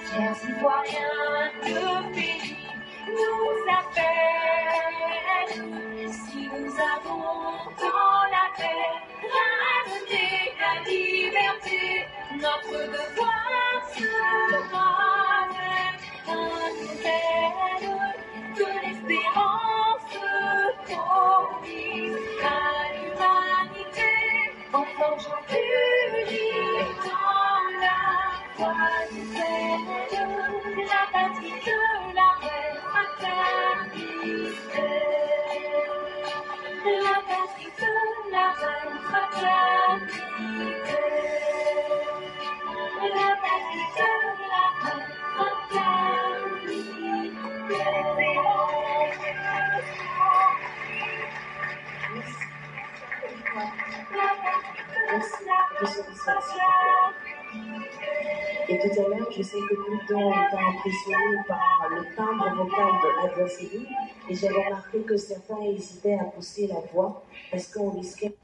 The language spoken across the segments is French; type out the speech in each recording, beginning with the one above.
Chers citoyens de pays nous appellent. Si nous avons dans la tête ramener la liberté, notre devoir sera un modèle de l'espérance promise à l'humanité, en forgeant unis dans la voie du ciel, la patrie de la reine fraternité. La patrie de la reine fraternité. La patrie de la reine Et tout à l'heure, je sais que Pluton était impressionné par le timbre vocal de Adversity et j'ai remarqué que certains hésitaient à pousser la voix parce qu'on risquait.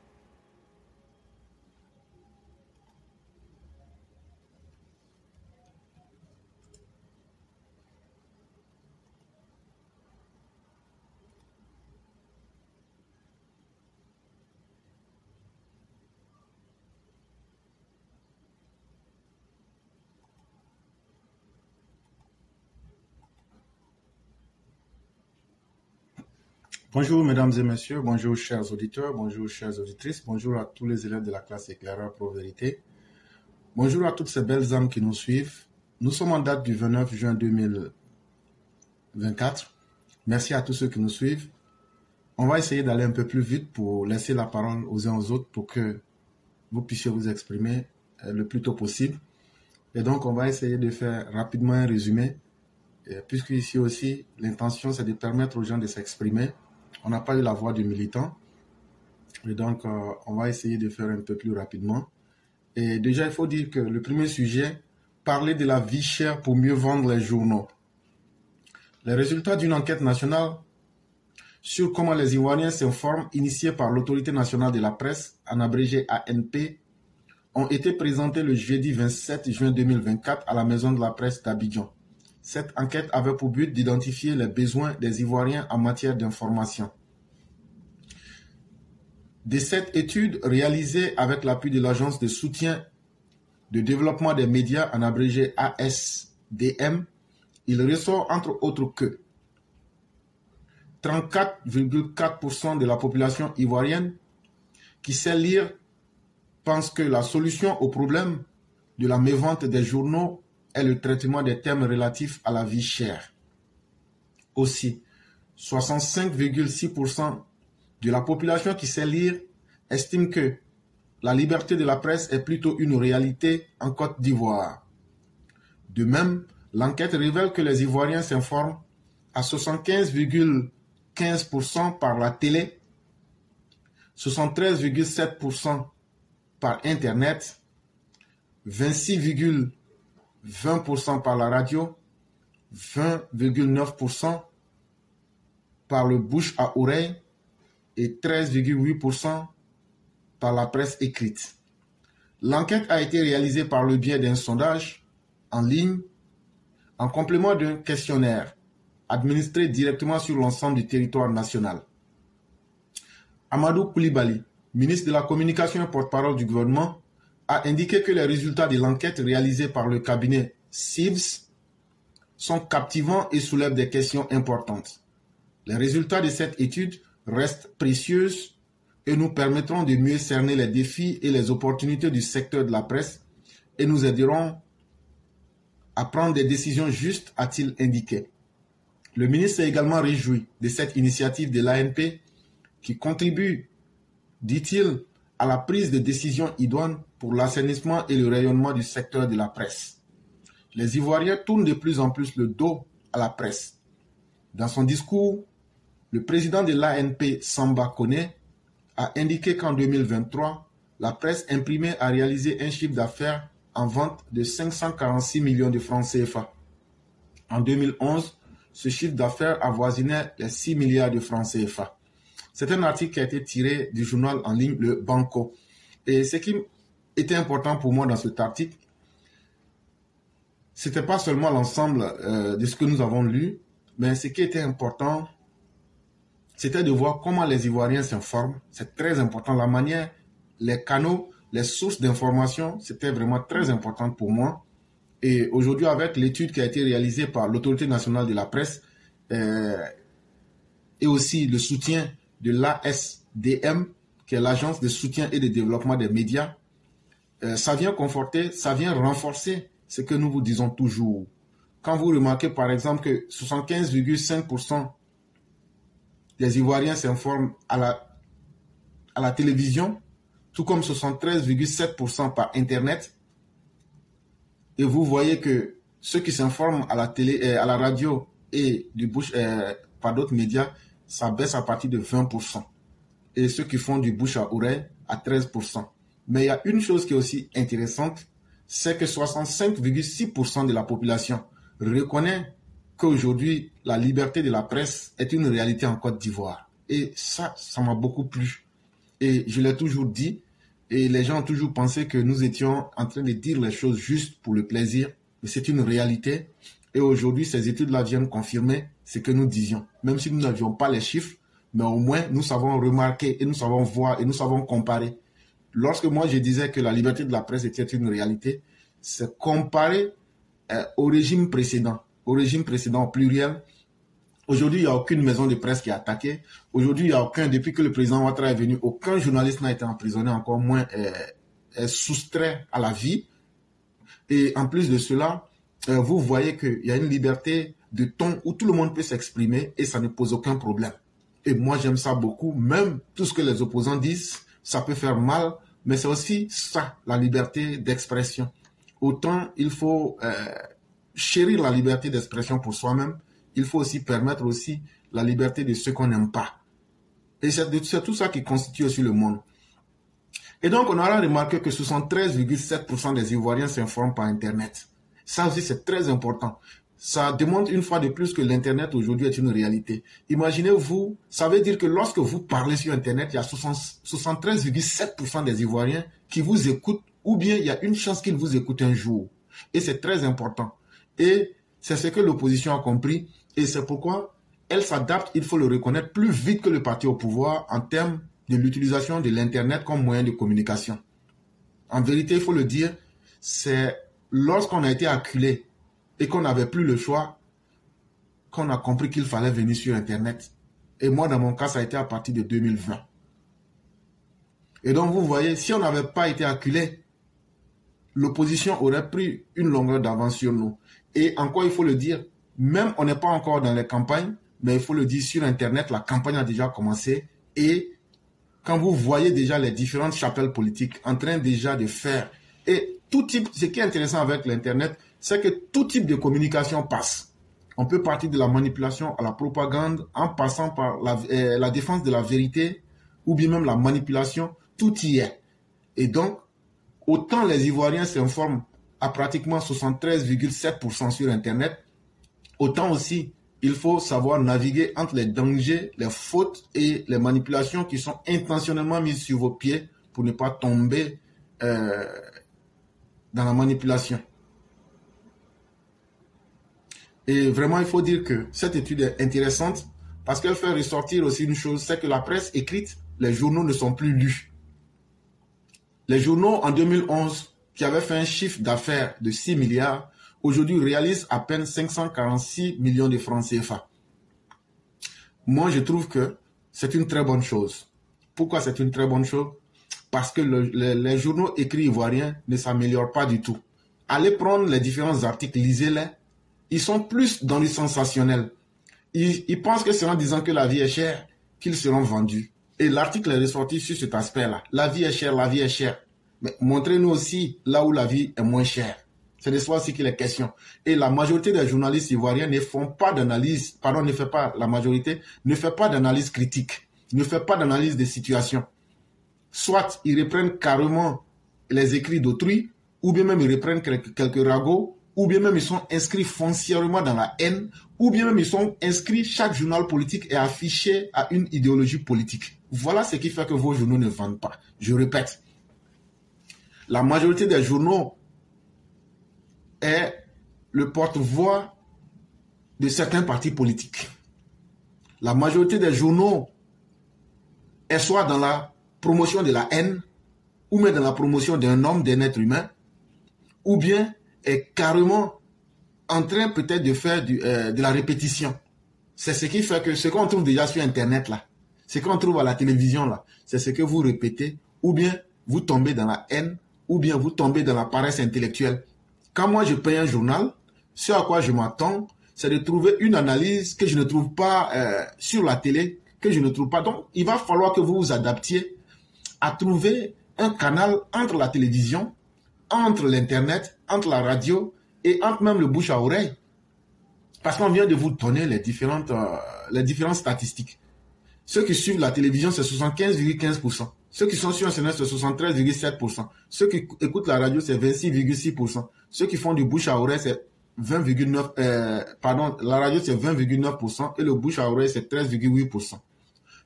Bonjour mesdames et messieurs, bonjour chers auditeurs, bonjour chères auditrices, bonjour à tous les élèves de la classe éclaireur Pro-Vérité. Bonjour à toutes ces belles âmes qui nous suivent. Nous sommes en date du 29 juin 2024. Merci à tous ceux qui nous suivent. On va essayer d'aller un peu plus vite pour laisser la parole aux uns aux autres pour que vous puissiez vous exprimer le plus tôt possible. Et donc on va essayer de faire rapidement un résumé, puisque ici aussi l'intention c'est de permettre aux gens de s'exprimer. On n'a pas eu la voix du militant. Et donc, on va essayer de faire un peu plus rapidement. Et déjà, il faut dire que le premier sujet, parler de la vie chère pour mieux vendre les journaux. Les résultats d'une enquête nationale sur comment les Ivoiriens s'informent, initiée par l'Autorité nationale de la presse, en abrégé ANP, ont été présentés le jeudi 27 juin 2024 à la Maison de la Presse d'Abidjan. Cette enquête avait pour but d'identifier les besoins des Ivoiriens en matière d'information. De cette étude réalisée avec l'appui de l'Agence de soutien de développement des médias, en abrégé ASDM, il ressort entre autres que 34,4% de la population ivoirienne qui sait lire pense que la solution au problème de la mévente des journaux est le traitement des thèmes relatifs à la vie chère. Aussi, 65,6% de la population qui sait lire estime que la liberté de la presse est plutôt une réalité en Côte d'Ivoire. De même, l'enquête révèle que les Ivoiriens s'informent à 75,15% par la télé, 73,7% par Internet, 26,20% par la radio, 20,9% par le bouche à oreille et 13,8% par la presse écrite. L'enquête a été réalisée par le biais d'un sondage en ligne en complément d'un questionnaire administré directement sur l'ensemble du territoire national. Amadou Koulibaly, ministre de la Communication et porte-parole du gouvernement, a indiqué que les résultats de l'enquête réalisée par le cabinet CIVS sont captivants et soulèvent des questions importantes. Les résultats de cette étude restent précieux et nous permettront de mieux cerner les défis et les opportunités du secteur de la presse et nous aideront à prendre des décisions justes, a-t-il indiqué. Le ministre s'est également réjoui de cette initiative de l'ANP qui contribue, dit-il, à la prise de décisions idoines pour l'assainissement et le rayonnement du secteur de la presse. Les Ivoiriens tournent de plus en plus le dos à la presse. Dans son discours, le président de l'ANP, Samba Koné, a indiqué qu'en 2023, la presse imprimée a réalisé un chiffre d'affaires en vente de 546 millions de francs CFA. En 2011, ce chiffre d'affaires avoisinait les 6 milliards de francs CFA. C'est un article qui a été tiré du journal en ligne Le Banco. Et ce qui était important pour moi dans cet article, ce n'était pas seulement l'ensemble de ce que nous avons lu, mais ce qui était important, c'était de voir comment les Ivoiriens s'informent. C'est très important. La manière, les canaux, les sources d'information, c'était vraiment très important pour moi. Et aujourd'hui, avec l'étude qui a été réalisée par l'Autorité nationale de la presse et aussi le soutien de l'ASDM, qui est l'Agence de soutien et de développement des médias, ça vient conforter, ça vient renforcer ce que nous vous disons toujours. Quand vous remarquez par exemple que 75,5% des Ivoiriens s'informent à la télévision, tout comme 73,7% par Internet, et vous voyez que ceux qui s'informent à la télé, à la radio et par d'autres médias, ça baisse à partir de 20%. Et ceux qui font du bouche à oreille à 13%. Mais il y a une chose qui est aussi intéressante, c'est que 65,6% de la population reconnaît qu'aujourd'hui, la liberté de la presse est une réalité en Côte d'Ivoire. Et ça m'a beaucoup plu. Et je l'ai toujours dit, et les gens ont toujours pensé que nous étions en train de dire les choses juste pour le plaisir, mais c'est une réalité. Et aujourd'hui, ces études-là viennent confirmer ce que nous disions. Même si nous n'avions pas les chiffres, mais au moins, nous savons remarquer et nous savons voir et nous savons comparer. Lorsque moi, je disais que la liberté de la presse était une réalité, c'est comparé au régime précédent au pluriel. Aujourd'hui, il n'y a aucune maison de presse qui est attaquée. Aujourd'hui, il n'y a aucun, depuis que le président Ouattara est venu, aucun journaliste n'a été emprisonné, encore moins soustrait à la vie. Et en plus de cela, vous voyez qu'il y a une liberté de ton où tout le monde peut s'exprimer et ça ne pose aucun problème. Et moi, j'aime ça beaucoup. Même tout ce que les opposants disent, ça peut faire mal, mais c'est aussi ça, la liberté d'expression. Autant il faut chérir la liberté d'expression pour soi-même, il faut aussi permettre aussi la liberté de ceux qu'on n'aime pas. Et c'est tout ça qui constitue aussi le monde. Et donc, on aura remarqué que 73,7% des Ivoiriens s'informent par Internet. Ça aussi, c'est très important. Ça démontre une fois de plus que l'Internet aujourd'hui est une réalité. Imaginez-vous, ça veut dire que lorsque vous parlez sur Internet, il y a 73,7% des Ivoiriens qui vous écoutent, ou bien il y a une chance qu'ils vous écoutent un jour. Et c'est très important. Et c'est ce que l'opposition a compris. Et c'est pourquoi elle s'adapte, il faut le reconnaître, plus vite que le parti au pouvoir en termes de l'utilisation de l'Internet comme moyen de communication. En vérité, il faut le dire, c'est lorsqu'on a été acculé et qu'on n'avait plus le choix, qu'on a compris qu'il fallait venir sur Internet. Et moi, dans mon cas, ça a été à partir de 2020. Et donc, vous voyez, si on n'avait pas été acculé, l'opposition aurait pris une longueur d'avance sur nous. Et encore, il faut le dire, même on n'est pas encore dans les campagnes, mais il faut le dire, sur Internet, la campagne a déjà commencé. Et quand vous voyez déjà les différentes chapelles politiques en train déjà de faire, et tout type, ce qui est intéressant avec l'Internet, c'est que tout type de communication passe. On peut partir de la manipulation à la propagande, en passant par la défense de la vérité, ou bien même la manipulation, tout y est. Et donc, autant les Ivoiriens s'informent à pratiquement 73,7% sur Internet, autant aussi il faut savoir naviguer entre les dangers, les fautes et les manipulations qui sont intentionnellement mises sur vos pieds pour ne pas tomber dans la manipulation. Et vraiment, il faut dire que cette étude est intéressante parce qu'elle fait ressortir aussi une chose, c'est que la presse écrite, les journaux ne sont plus lus. Les journaux en 2011, qui avaient fait un chiffre d'affaires de 6 milliards, aujourd'hui réalisent à peine 546 millions de francs CFA. Moi, je trouve que c'est une très bonne chose. Pourquoi c'est une très bonne chose? Parce que les journaux écrits ivoiriens ne s'améliorent pas du tout. Allez prendre les différents articles, lisez-les. Ils sont plus dans le sensationnel. Ils pensent que c'est en disant que la vie est chère qu'ils seront vendus. Et l'article est ressorti sur cet aspect-là. La vie est chère, la vie est chère. Mais montrez-nous aussi là où la vie est moins chère. C'est de soi aussi qu'il est question. Et la majorité des journalistes ivoiriens ne font pas d'analyse, la majorité ne fait pas d'analyse critique, ne fait pas d'analyse des situations. Soit ils reprennent carrément les écrits d'autrui, ou bien même ils reprennent quelques ragots, ou bien même ils sont inscrits foncièrement dans la haine, ou bien même ils sont inscrits, chaque journal politique est affiché à une idéologie politique. Voilà ce qui fait que vos journaux ne vendent pas. Je répète. la majorité des journaux est le porte-voix de certains partis politiques. La majorité des journaux est soit dans la promotion de la haine, ou même dans la promotion d'un homme, d'un être humain, ou bien est carrément en train peut-être de faire de la répétition. C'est ce qui fait que ce qu'on trouve déjà sur Internet là, ce qu'on trouve à la télévision là, c'est ce que vous répétez, ou bien vous tombez dans la haine, ou bien vous tombez dans la paresse intellectuelle. Quand moi je paye un journal, ce à quoi je m'attends, c'est de trouver une analyse que je ne trouve pas sur la télé, que je ne trouve pas. Donc, il va falloir que vous vous adaptiez à trouver un canal entre la télévision, entre l'Internet, entre la radio et entre même le bouche à oreille. Parce qu'on vient de vous donner les différentes statistiques. Ceux qui suivent la télévision, c'est 75,15%. Ceux qui sont sur Internet, c'est 73,7%. Ceux qui écoutent la radio, c'est 26,6%. Ceux qui font du bouche à oreille, c'est 20,9%. La radio, c'est 20,9% et le bouche à oreille, c'est 13,8%.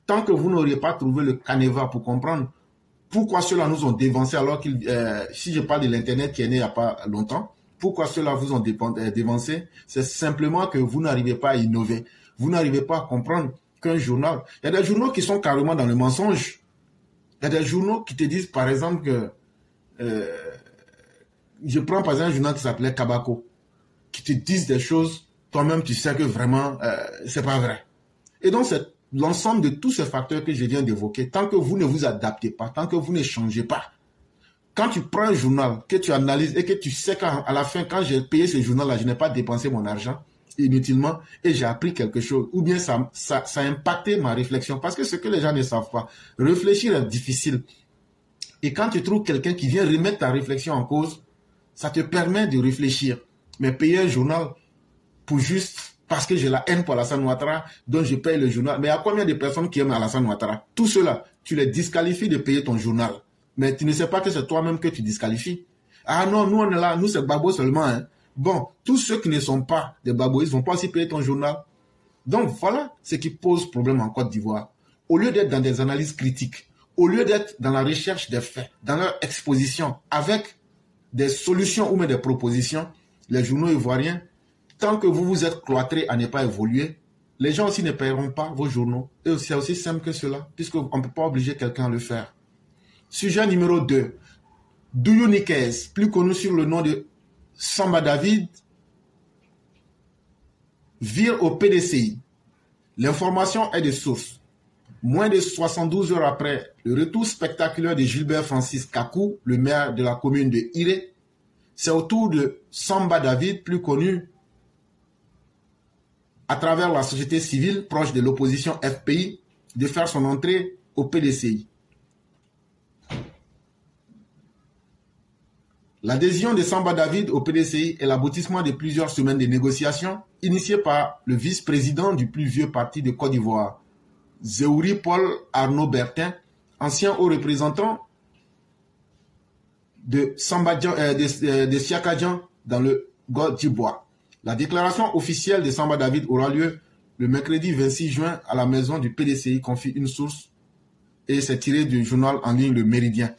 Tant que vous n'auriez pas trouvé le canevas pour comprendre pourquoi ceux-là nous ont dévancés alors qu'ils, si je parle de l'Internet qui est né il n'y a pas longtemps, pourquoi ceux-là vous ont dévancé, c'est simplement que vous n'arrivez pas à innover. Vous n'arrivez pas à comprendre qu'un journal... Il y a des journaux qui sont carrément dans le mensonge. Il y a des journaux qui te disent, par exemple, que... je prends par exemple un journal qui s'appelait Kabako, qui te disent des choses, toi-même tu sais que vraiment, c'est pas vrai. Et donc, c'est l'ensemble de tous ces facteurs que je viens d'évoquer. Tant que vous ne vous adaptez pas, tant que vous ne changez pas, quand tu prends un journal, que tu analyses et que tu sais qu'à la fin, quand j'ai payé ce journal-là, je n'ai pas dépensé mon argent inutilement et j'ai appris quelque chose, ou bien ça a impacté ma réflexion. Parce que ce que les gens ne savent pas, réfléchir est difficile. Et quand tu trouves quelqu'un qui vient remettre ta réflexion en cause, ça te permet de réfléchir. Mais payer un journal pour juste parce que j'ai la haine pour Alassane Ouattara, donc je paye le journal. Mais il y a combien de personnes qui aiment Alassane Ouattara? Tout cela, tu les disqualifies de payer ton journal. Mais tu ne sais pas que c'est toi-même que tu disqualifies. Ah non, nous on est là, nous c'est Babo seulement. Hein. Bon, tous ceux qui ne sont pas des Baboïs ne vont pas aussi payer ton journal. Donc voilà ce qui pose problème en Côte d'Ivoire. Au lieu d'être dans des analyses critiques, au lieu d'être dans la recherche des faits, dans leur exposition, avec des solutions ou même des propositions, les journaux ivoiriens, tant que vous vous êtes cloîtrés à ne pas évoluer, les gens aussi ne paieront pas vos journaux. Et c'est aussi simple que cela, puisqu'on ne peut pas obliger quelqu'un à le faire. Sujet numéro 2. Douyou Nikez, plus connu sur le nom de Samba David, vire au PDCI. L'information est de source. Moins de 72 heures après le retour spectaculaire de Gilbert Francis Kakou, le maire de la commune de Iré, c'est au tour de Samba David, plus connu à travers la société civile proche de l'opposition FPI, de faire son entrée au PDCI. L'adhésion de Samba David au PDCI est l'aboutissement de plusieurs semaines de négociations initiées par le vice-président du plus vieux parti de Côte d'Ivoire, Zéouri Paul Arnaud Bertin, ancien haut représentant de Siakadjan dans le God d'Ivoire. La déclaration officielle de Samba David aura lieu le mercredi 26 juin à la maison du PDCI, confie une source, et c'est tiré du journal en ligne Le Méridien.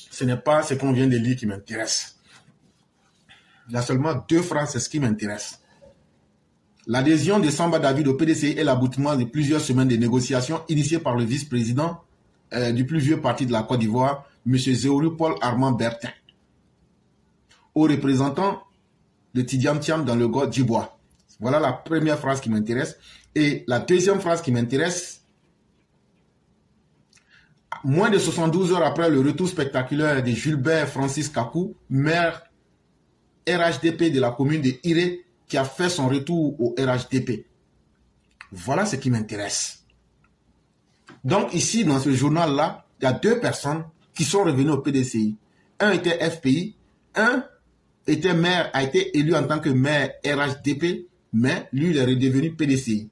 Ce n'est pas ce qu'on vient de lire qui m'intéresse. Il y a seulement 2 phrases, c'est ce qui m'intéresse. L'adhésion de Samba David au PDCI est l'aboutissement de plusieurs semaines de négociations initiées par le vice-président du plus vieux parti de la Côte d'Ivoire, M. Zéouri Paul Armand Bertin, au représentant de Tidiane Thiam dans le God d'Ivoire. Voilà la première phrase qui m'intéresse. Et la deuxième phrase qui m'intéresse, moins de 72 heures après le retour spectaculaire de Gilbert Francis Kakou, maire RHDP de la commune de Iré, qui a fait son retour au RHDP. Voilà ce qui m'intéresse. Donc ici, dans ce journal-là, il y a 2 personnes qui sont revenues au PDCI. Un était FPI, un était maire, a été élu en tant que maire RHDP, mais lui, il est redevenu PDCI.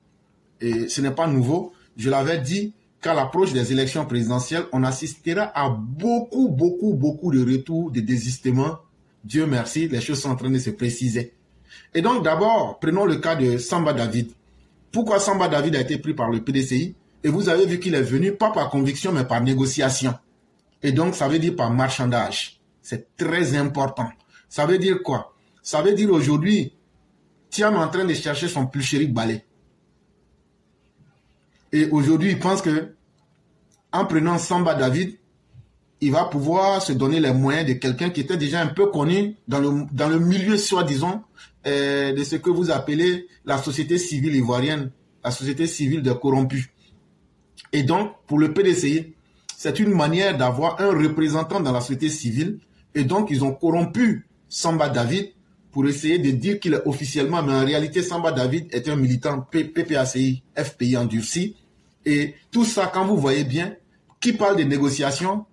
Et ce n'est pas nouveau. Je l'avais dit, qu'à l'approche des élections présidentielles, on assistera à beaucoup de retours, de désistements. Dieu merci, les choses sont en train de se préciser. Et donc d'abord, prenons le cas de Samba David. Pourquoi Samba David a été pris par le PDCI? Et vous avez vu qu'il est venu, pas par conviction, mais par négociation. Et donc, ça veut dire par marchandage. C'est très important. Ça veut dire quoi? Ça veut dire aujourd'hui, Thiam est en train de chercher son plus chéri balai. Et aujourd'hui, il pense que en prenant Samba David, il va pouvoir se donner les moyens de quelqu'un qui était déjà un peu connu dans le milieu, soi-disant, de ce que vous appelez la société civile ivoirienne, la société civile des corrompus. Et donc, pour le PDCI, c'est une manière d'avoir un représentant dans la société civile. Et donc, ils ont corrompu Samba David pour essayer de dire qu'il est officiellement, mais en réalité, Samba David est un militant PPACI, FPI endurci. Et tout ça, quand vous voyez bien, qui parle de négociations,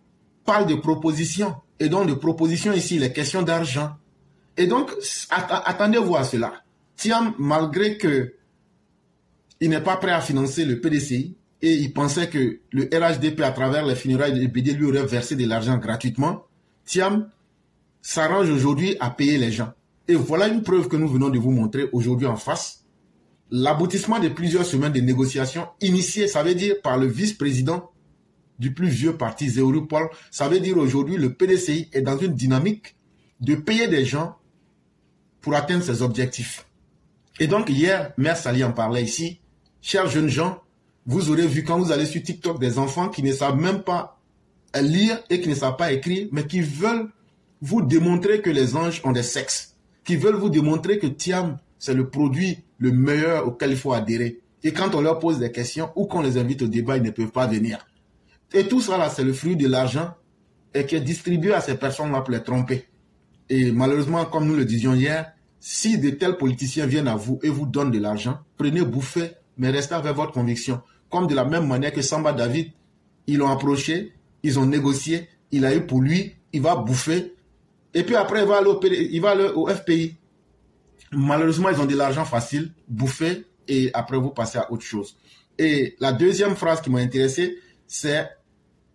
parle de propositions. Et donc, de propositions ici, il est question d'argent. Et donc, attendez-vous à cela. Thiam, malgré que il n'est pas prêt à financer le PDCI, et il pensait que le RHDP, à travers les funérailles de BD, lui aurait versé de l'argent gratuitement, Thiam s'arrange aujourd'hui à payer les gens. Et voilà une preuve que nous venons de vous montrer aujourd'hui en face. L'aboutissement de plusieurs semaines de négociations initiées, ça veut dire par le vice-président du plus vieux parti, Zéoru Paul. Ça veut dire aujourd'hui le PDCI est dans une dynamique de payer des gens pour atteindre ses objectifs. Et donc hier, Mère Sali en parlait ici. Chers jeunes gens, vous aurez vu quand vous allez sur TikTok des enfants qui ne savent même pas lire et qui ne savent pas écrire, mais qui veulent vous démontrer que les anges ont des sexes, qui veulent vous démontrer que Thiam, c'est le produit le meilleur auquel il faut adhérer. Et quand on leur pose des questions ou qu'on les invite au débat, ils ne peuvent pas venir. Et tout ça là, c'est le fruit de l'argent et qui est distribué à ces personnes-là pour les tromper. Et malheureusement, comme nous le disions hier, si de tels politiciens viennent à vous et vous donnent de l'argent, prenez, bouffez, mais restez avec votre conviction. Comme de la même manière que Samba David, ils l'ont approché, ils ont négocié, il a eu pour lui, il va bouffer. Et puis après, il va aller au FPI. Malheureusement, ils ont de l'argent facile, bouffer, et après vous passez à autre chose. Et la deuxième phrase qui m'a intéressé, c'est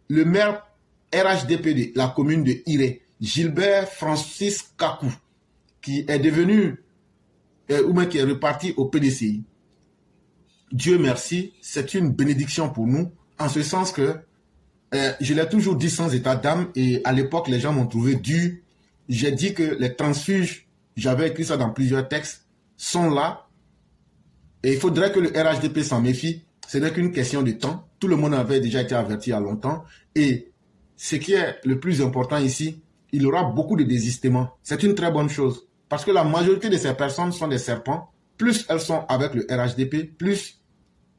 le maire RHDP de la commune de Iré, Gilbert Francis Kakou, qui est devenu, ou bien qui est reparti au PDCI. Dieu merci, c'est une bénédiction pour nous, en ce sens que, je l'ai toujours dit sans état d'âme, et à l'époque, les gens m'ont trouvé dur. J'ai dit que les transfuges, j'avais écrit ça dans plusieurs textes, sont là, et il faudrait que le RHDP s'en méfie. Ce n'est qu'une question de temps. Tout le monde avait déjà été averti il y a longtemps. Et ce qui est le plus important ici, il y aura beaucoup de désistements. C'est une très bonne chose. Parce que la majorité de ces personnes sont des serpents. Plus elles sont avec le RHDP, plus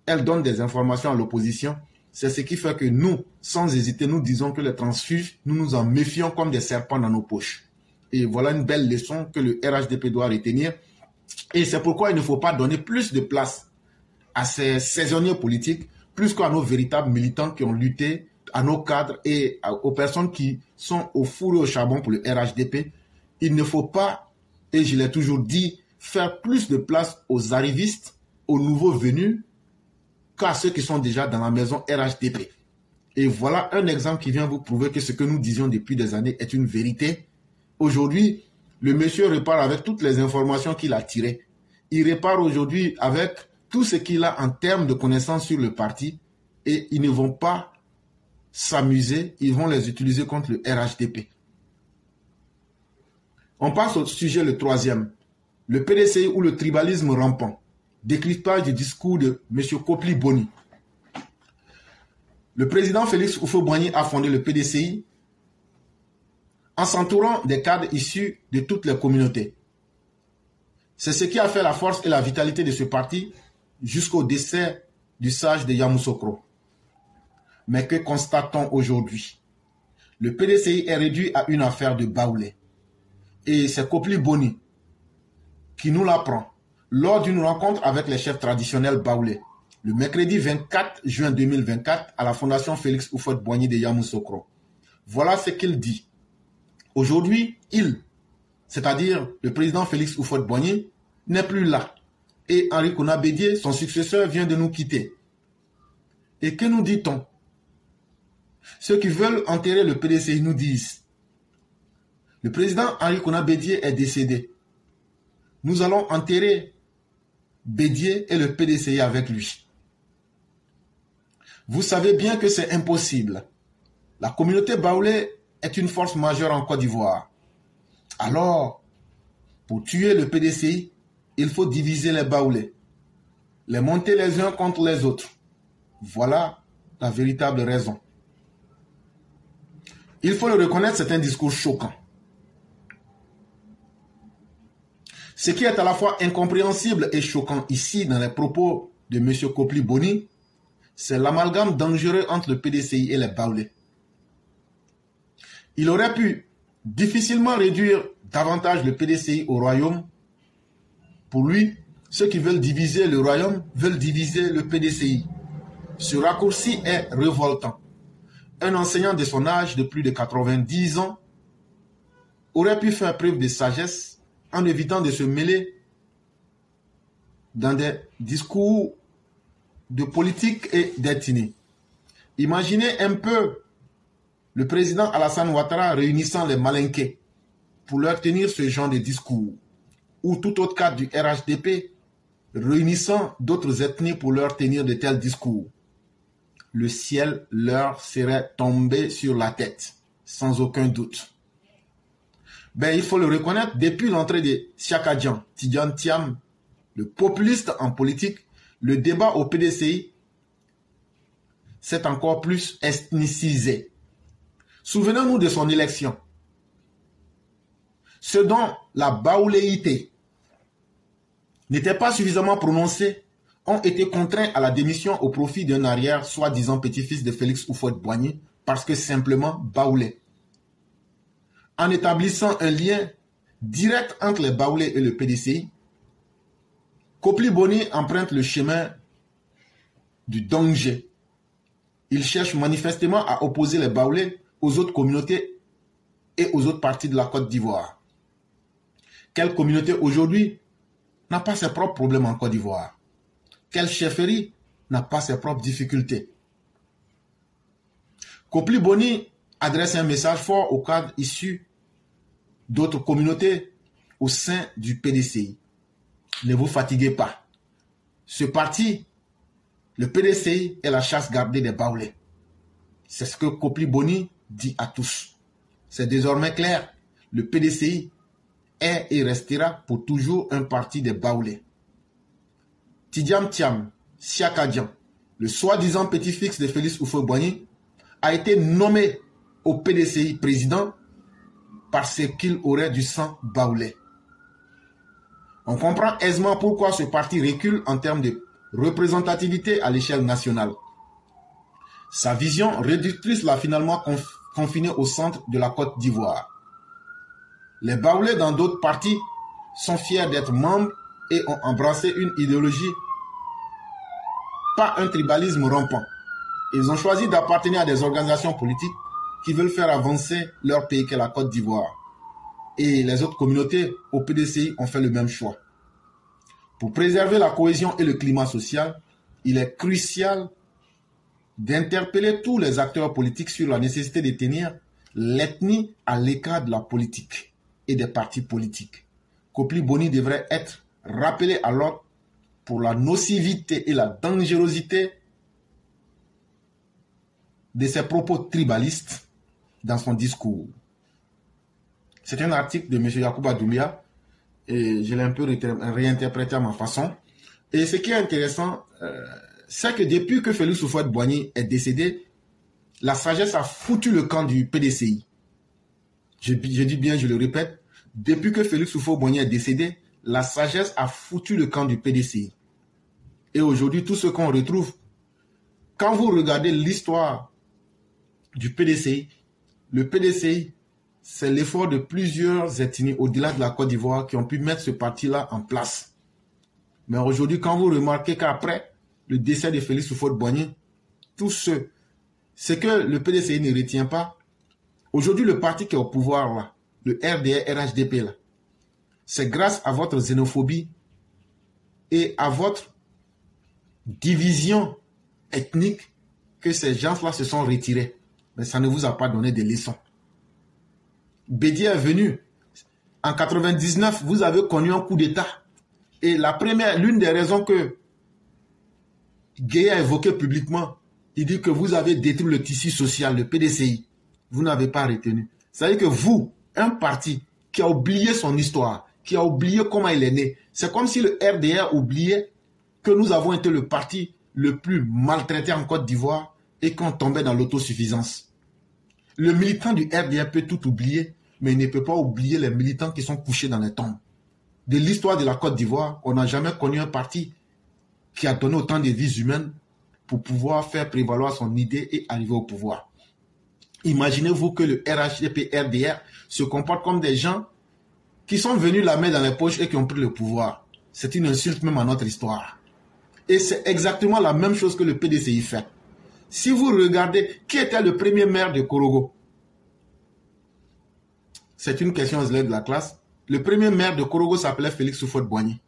elles donnent des informations à l'opposition. C'est ce qui fait que nous, sans hésiter, nous disons que les transfuges, nous nous en méfions comme des serpents dans nos poches. Et voilà une belle leçon que le RHDP doit retenir. Et c'est pourquoi il ne faut pas donner plus de place à ces saisonniers politiques, plus qu'à nos véritables militants qui ont lutté, à nos cadres et aux personnes qui sont au four et au charbon pour le RHDP. Il ne faut pas, et je l'ai toujours dit, faire plus de place aux arrivistes, aux nouveaux venus, qu'à ceux qui sont déjà dans la maison RHDP. Et voilà un exemple qui vient vous prouver que ce que nous disions depuis des années est une vérité. Aujourd'hui, le monsieur repart avec toutes les informations qu'il a tirées. Il repart aujourd'hui avec tout ce qu'il a en termes de connaissances sur le parti et ils ne vont pas s'amuser, ils vont les utiliser contre le RHDP. On passe au sujet le troisième, le PDCI ou le tribalisme rampant. Décryptage du discours de M. Kopli Boni. Le président Félix Houphouët-Boigny a fondé le PDCI en s'entourant des cadres issus de toutes les communautés. C'est ce qui a fait la force et la vitalité de ce parti jusqu'au décès du sage de Yamoussoukro. Mais que constate-t-on aujourd'hui? Le PDCI est réduit à une affaire de Baoulé. Et c'est Kopli Boni qui nous l'apprend lors d'une rencontre avec les chefs traditionnels Baoulé, le mercredi 24 juin 2024 à la Fondation Félix Houphouët-Boigny de Yamoussoukro. Voilà ce qu'il dit. Aujourd'hui, c'est-à-dire le président Félix Houphouët-Boigny, n'est plus là. Et Henri Konan Bédié, son successeur, vient de nous quitter. Et que nous dit-on? Ceux qui veulent enterrer le PDCI nous disent: le président Henri Konan Bédié est décédé. Nous allons enterrer Bédié et le PDCI avec lui. Vous savez bien que c'est impossible. La communauté Baoulé est une force majeure en Côte d'Ivoire. Alors, pour tuer le PDCI, il faut diviser les Baoulés, les monter les uns contre les autres. Voilà la véritable raison. Il faut le reconnaître, c'est un discours choquant. Ce qui est à la fois incompréhensible et choquant ici dans les propos de M. Kopli Boni, c'est l'amalgame dangereux entre le PDCI et les Baoulés. Il aurait pu difficilement réduire davantage le PDCI au royaume. Pour lui, ceux qui veulent diviser le royaume veulent diviser le PDCI. Ce raccourci est révoltant. Un enseignant de son âge de plus de 90 ans aurait pu faire preuve de sagesse en évitant de se mêler dans des discours de politique et d'ethnie. Imaginez un peu le président Alassane Ouattara réunissant les Malinqués pour leur tenir ce genre de discours, ou tout autre cadre du RHDP réunissant d'autres ethnies pour leur tenir de tels discours. Le ciel leur serait tombé sur la tête, sans aucun doute. Ben, il faut le reconnaître, depuis l'entrée de Siaka Dian, Tidjane Thiam, le populiste en politique, le débat au PDCI s'est encore plus ethnicisé. Souvenons-nous de son élection. Ceux dont la baouléité n'était pas suffisamment prononcée ont été contraints à la démission au profit d'un arrière soi-disant petit-fils de Félix Houphouët-Boigny parce que simplement baoulé. En établissant un lien direct entre les baoulés et le PDCI, Kopli Boni emprunte le chemin du danger. Il cherche manifestement à opposer les baoulés aux autres communautés et aux autres parties de la Côte d'Ivoire. Quelle communauté aujourd'hui n'a pas ses propres problèmes en Côte d'Ivoire? Quelle chefferie n'a pas ses propres difficultés? Kopli Boni adresse un message fort aux cadres issus d'autres communautés au sein du PDCI. Ne vous fatiguez pas. Ce parti, le PDCI, est la chasse gardée des baoulés. C'est ce que Kopli Boni dit à tous. C'est désormais clair. Le PDCI est et restera pour toujours un parti des baoulés. Tidjane Thiam, Siaka Dian, le soi-disant petit-fils de Félix Houphouët-Boigny, a été nommé au PDCI président parce qu'il aurait du sang baoulé. On comprend aisément pourquoi ce parti recule en termes de représentativité à l'échelle nationale. Sa vision réductrice l'a finalement confiné au centre de la Côte d'Ivoire. Les baoulés dans d'autres partis sont fiers d'être membres et ont embrassé une idéologie, pas un tribalisme rampant. Ils ont choisi d'appartenir à des organisations politiques qui veulent faire avancer leur pays qu'est la Côte d'Ivoire. Et les autres communautés au PDCI ont fait le même choix. Pour préserver la cohésion et le climat social, il est crucial d'interpeller tous les acteurs politiques sur la nécessité de tenir l'ethnie à l'écart de la politique et des partis politiques. Kopli Boni devrait être rappelé à l'ordre pour la nocivité et la dangerosité de ses propos tribalistes dans son discours. C'est un article de M. Yacouba Doumbia et je l'ai un peu réinterprété à ma façon. Et ce qui est intéressant, c'est que depuis que Félix Houphouët-Boigny est décédé, la sagesse a foutu le camp du PDCI. Je dis bien, je le répète, depuis que Félix Houphouët-Boigny est décédé, la sagesse a foutu le camp du PDCI. Et aujourd'hui, tout ce qu'on retrouve, quand vous regardez l'histoire du PDCI, le PDCI, c'est l'effort de plusieurs ethnies au-delà de la Côte d'Ivoire qui ont pu mettre ce parti-là en place. Mais aujourd'hui, quand vous remarquez qu'après le décès de Félix Houphouët-Boigny, tout ce que le PDCI ne retient pas, aujourd'hui le parti qui est au pouvoir là, le RDR, RHDP là, c'est grâce à votre xénophobie et à votre division ethnique que ces gens-là se sont retirés. Mais ça ne vous a pas donné de leçons. Bédié est venu. En 99, vous avez connu un coup d'État. Et l'une des raisons que Gueye a évoqué publiquement, il dit que vous avez détruit le tissu social, le PDCI. vous n'avez pas retenu. C'est-à-dire que vous, un parti qui a oublié son histoire, qui a oublié comment il est né, c'est comme si le RDR oubliait que nous avons été le parti le plus maltraité en Côte d'Ivoire et qu'on tombait dans l'autosuffisance. Le militant du RDR peut tout oublier, mais il ne peut pas oublier les militants qui sont couchés dans les tombes. De l'histoire de la Côte d'Ivoire, on n'a jamais connu un parti qui a donné autant de vies humaines pour pouvoir faire prévaloir son idée et arriver au pouvoir. Imaginez-vous que le RHDP-RDR se comporte comme des gens qui sont venus la main dans les poches et qui ont pris le pouvoir. C'est une insulte même à notre histoire. Et c'est exactement la même chose que le PDCI fait. Si vous regardez, qui était le premier maire de Korogo? C'est une question aux élèves de la classe. Le premier maire de Korogo s'appelait Félix Houphouët-Boigny.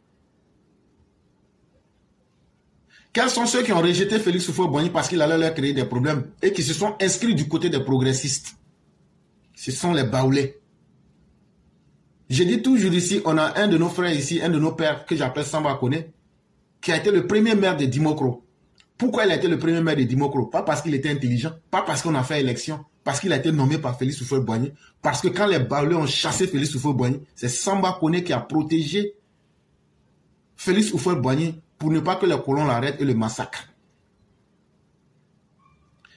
Quels sont ceux qui ont rejeté Félix Houphouët-Boigny parce qu'il allait leur créer des problèmes et qui se sont inscrits du côté des progressistes? Ce sont les Baoulés. Je dis toujours ici, on a un de nos frères ici, un de nos pères que j'appelle Samba Kone, qui a été le premier maire de Dimokro. Pourquoi il a été le premier maire de Dimokro? Pas parce qu'il était intelligent, pas parce qu'on a fait élection, parce qu'il a été nommé par Félix Houphouët-Boigny. Parce que quand les Baoulés ont chassé Félix Houphouët-Boigny, c'est Samba Kone qui a protégé Félix Houphouët-Boigny pour ne pas que les colons l'arrêtent et le massacrent.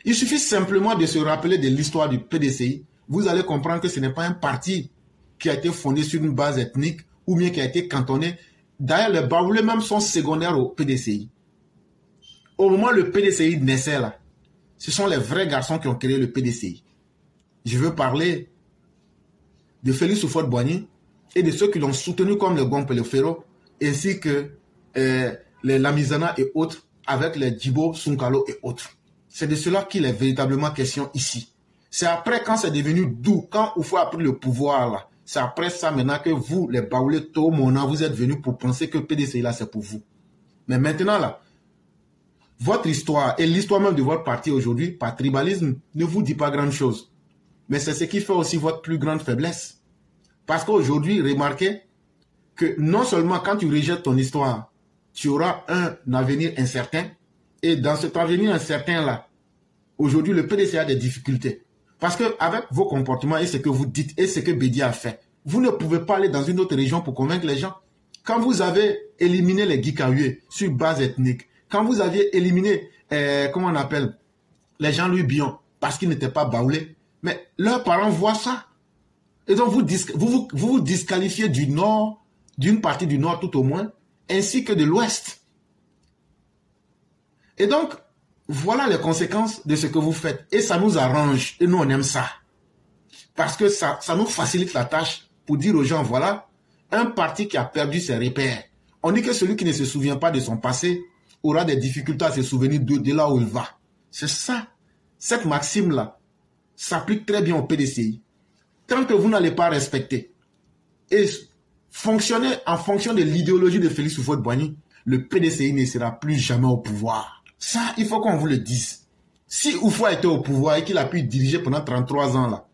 Il suffit simplement de se rappeler de l'histoire du PDCI. Vous allez comprendre que ce n'est pas un parti qui a été fondé sur une base ethnique ou bien qui a été cantonné. D'ailleurs, les Baoulés même sont secondaires au PDCI. Au moment où le PDCI naissait là, ce sont les vrais garçons qui ont créé le PDCI. Je veux parler de Félix Houphouët-Boigny et de ceux qui l'ont soutenu comme le Gomp et le Ferro, ainsi que les Lamizana et autres, avec les Djibo, Sunkalo et autres. C'est de cela qu'il est véritablement question ici. C'est après quand c'est devenu doux, quand Oufou a pris le pouvoir là, c'est après ça maintenant que vous, les Baoulés, Tomona, vous êtes venus pour penser que PDCI là c'est pour vous. Mais maintenant là, votre histoire et l'histoire même de votre parti aujourd'hui, par tribalisme, ne vous dit pas grand chose. Mais c'est ce qui fait aussi votre plus grande faiblesse. Parce qu'aujourd'hui, remarquez que non seulement quand tu rejettes ton histoire, tu auras un avenir incertain. Et dans cet avenir incertain-là, aujourd'hui, le PDCI a des difficultés. Parce qu'avec vos comportements et ce que vous dites et ce que Bédia a fait, vous ne pouvez pas aller dans une autre région pour convaincre les gens. Quand vous avez éliminé les Guikaoué sur base ethnique, quand vous aviez éliminé, comment on appelle, les Jean-Louis Bion, parce qu'ils n'étaient pas baoulés, mais leurs parents voient ça. Et donc vous disqualifiez du nord, d'une partie du nord tout au moins, ainsi que de l'ouest. Et donc, voilà les conséquences de ce que vous faites. Et ça nous arrange. Et nous, on aime ça. Parce que ça nous facilite la tâche pour dire aux gens, voilà, un parti qui a perdu ses repères. On dit que celui qui ne se souvient pas de son passé aura des difficultés à se souvenir de là où il va. C'est ça. Cette maxime-là s'applique très bien au PDCI. Tant que vous n'allez pas respecter et fonctionner en fonction de l'idéologie de Félix Houphouët-Boigny, le PDCI ne sera plus jamais au pouvoir. Ça, il faut qu'on vous le dise. Si Oufou était au pouvoir et qu'il a pu diriger pendant 33 ans, là,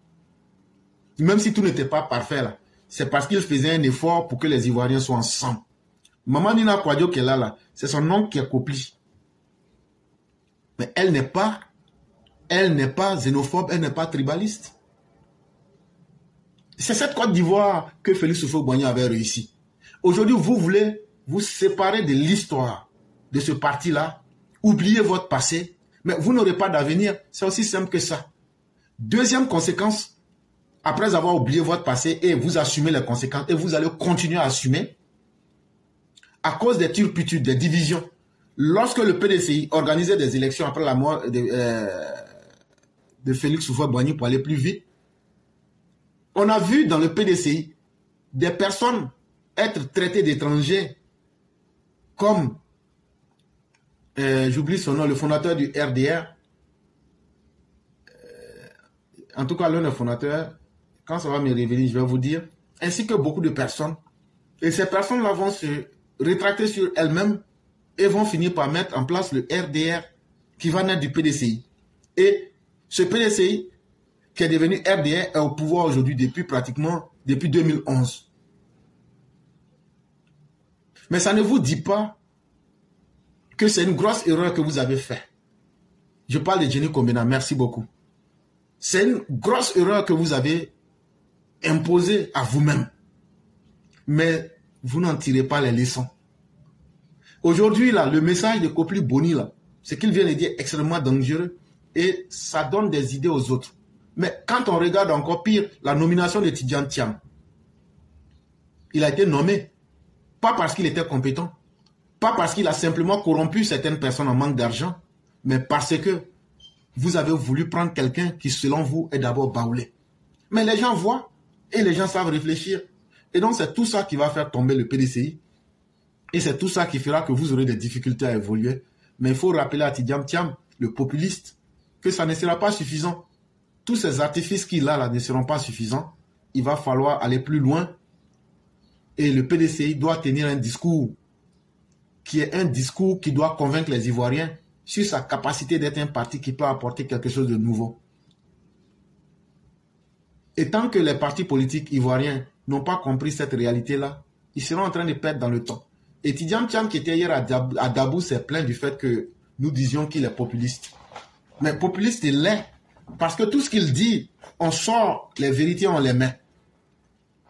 même si tout n'était pas parfait, là, c'est parce qu'il faisait un effort pour que les Ivoiriens soient ensemble. Maman Nina Kouadio qui est là, c'est son nom qui est Kopli. Mais elle n'est pas xénophobe, elle n'est pas tribaliste. C'est cette Côte d'Ivoire que Félix Houphouët-Boigny avait réussi. Aujourd'hui, vous voulez vous séparer de l'histoire de ce parti-là, oubliez votre passé, mais vous n'aurez pas d'avenir. C'est aussi simple que ça. Deuxième conséquence, après avoir oublié votre passé et vous assumez les conséquences et vous allez continuer à assumer, à cause des turpitudes, des divisions, lorsque le PDCI organisait des élections après la mort de Félix Houphouët-Boigny pour aller plus vite, on a vu dans le PDCI des personnes être traitées d'étrangers comme j'oublie son nom, le fondateur du RDR. En tout cas, l'un des fondateurs, quand ça va me revenir, je vais vous dire, ainsi que beaucoup de personnes. Et ces personnes-là vont se rétracter sur elles-mêmes et vont finir par mettre en place le RDR qui va naître du PDCI. Et ce PDCI, qui est devenu RDR, est au pouvoir aujourd'hui depuis 2011. Mais ça ne vous dit pas que c'est une grosse erreur que vous avez faite. Je parle de Jenny Kombena, merci beaucoup. C'est une grosse erreur que vous avez imposée à vous-même. Mais vous n'en tirez pas les leçons. Aujourd'hui, là, le message de Kopli Boni, là, ce qu'il vient de dire est extrêmement dangereux et ça donne des idées aux autres. Mais quand on regarde encore pire, la nomination de Tidjane Thiam, il a été nommé, pas parce qu'il était compétent, pas parce qu'il a simplement corrompu certaines personnes en manque d'argent, mais parce que vous avez voulu prendre quelqu'un qui, selon vous, est d'abord baoulé. Mais les gens voient et les gens savent réfléchir. Et donc, c'est tout ça qui va faire tomber le PDCI. Et c'est tout ça qui fera que vous aurez des difficultés à évoluer. Mais il faut rappeler à Tidjane Thiam, le populiste, que ça ne sera pas suffisant. Tous ces artifices qu'il a là ne seront pas suffisants. Il va falloir aller plus loin. Et le PDCI doit tenir un discours qui est un discours qui doit convaincre les Ivoiriens sur sa capacité d'être un parti qui peut apporter quelque chose de nouveau. Et tant que les partis politiques ivoiriens n'ont pas compris cette réalité-là, ils seront en train de perdre dans le temps. Et Tidjane Thiam, qui était hier à Dabou, s'est plaint du fait que nous disions qu'il est populiste. Mais populiste, il l'est. Parce que tout ce qu'il dit, on sort les vérités, on les met.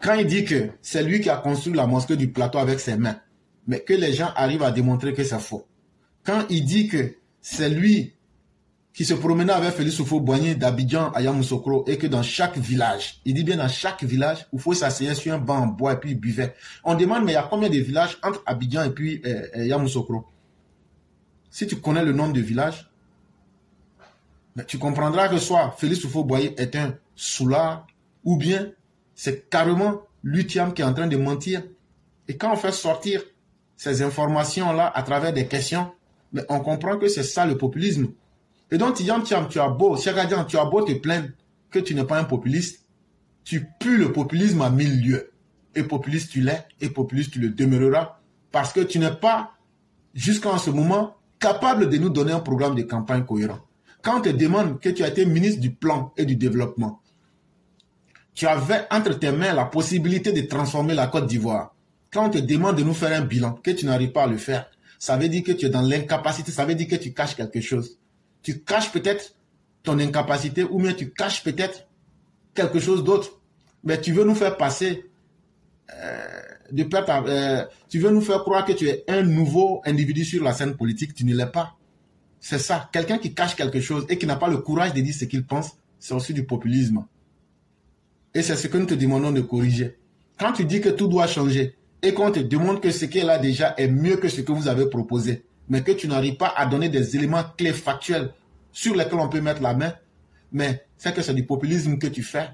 Quand il dit que c'est lui qui a construit la mosquée du plateau avec ses mains, mais que les gens arrivent à démontrer que c'est faux. Quand il dit que c'est lui qui se promenait avec Félix Houphouët-Boigny d'Abidjan à Yamoussoukro et que dans chaque village, il dit bien dans chaque village, où il faut s'asseoir sur un banc en bois et puis il buvait. On demande, mais il y a combien de villages entre Abidjan et puis Yamoussoukro? Si tu connais le nombre de villages, tu comprendras que soit Félix Houphouët-Boigny est un soulard, ou bien c'est carrément l'UTIAM qui est en train de mentir. Et quand on fait sortir ces informations-là à travers des questions, mais on comprend que c'est ça le populisme. Et donc, Tidjane Thiam, tu as beau te plaindre que tu n'es pas un populiste, tu pues le populisme à 1000 lieues. Et populiste tu l'es, et populiste tu le demeureras, parce que tu n'es pas, jusqu'en ce moment, capable de nous donner un programme de campagne cohérent. Quand on te demande que tu as été ministre du plan et du développement, tu avais entre tes mains la possibilité de transformer la Côte d'Ivoire. Quand on te demande de nous faire un bilan, que tu n'arrives pas à le faire, ça veut dire que tu es dans l'incapacité, ça veut dire que tu caches quelque chose. Tu caches peut-être ton incapacité ou bien tu caches peut-être quelque chose d'autre. Mais tu veux nous faire passer, tu veux nous faire croire que tu es un nouveau individu sur la scène politique, tu ne l'es pas. C'est ça. Quelqu'un qui cache quelque chose et qui n'a pas le courage de dire ce qu'il pense, c'est aussi du populisme. Et c'est ce que nous te demandons de corriger. Quand tu dis que tout doit changer et qu'on te demande que ce qui est là déjà est mieux que ce que vous avez proposé, mais que tu n'arrives pas à donner des éléments clés factuels sur lesquels on peut mettre la main, mais c'est que c'est du populisme que tu fais.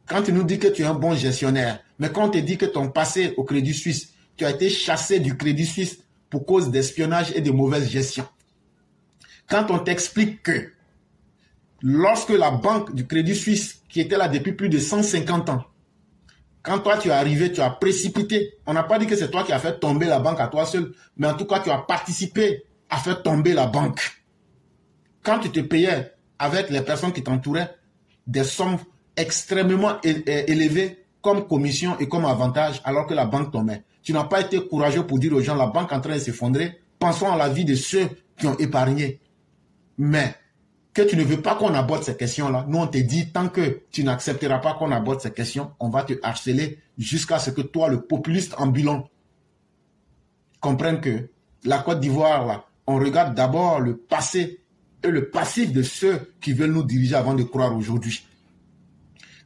Quand tu nous dis que tu es un bon gestionnaire, mais quand on te dit que ton passé au Crédit Suisse, tu as été chassé du Crédit Suisse pour cause d'espionnage et de mauvaise gestion. Quand on t'explique que lorsque la banque du Crédit Suisse, qui était là depuis plus de 150 ans, quand toi tu es arrivé, tu as précipité. On n'a pas dit que c'est toi qui as fait tomber la banque à toi seul, mais en tout cas tu as participé à faire tomber la banque. Quand tu te payais avec les personnes qui t'entouraient des sommes extrêmement élevées comme commission et comme avantage alors que la banque tombait. Tu n'as pas été courageux pour dire aux gens la banque est en train de s'effondrer. Pensons à la vie de ceux qui ont épargné. Mais que tu ne veux pas qu'on aborde ces questions-là, nous on te dit, tant que tu n'accepteras pas qu'on aborde ces questions, on va te harceler jusqu'à ce que toi, le populiste ambulant, comprenne que la Côte d'Ivoire, là, on regarde d'abord le passé et le passif de ceux qui veulent nous diriger avant de croire aujourd'hui.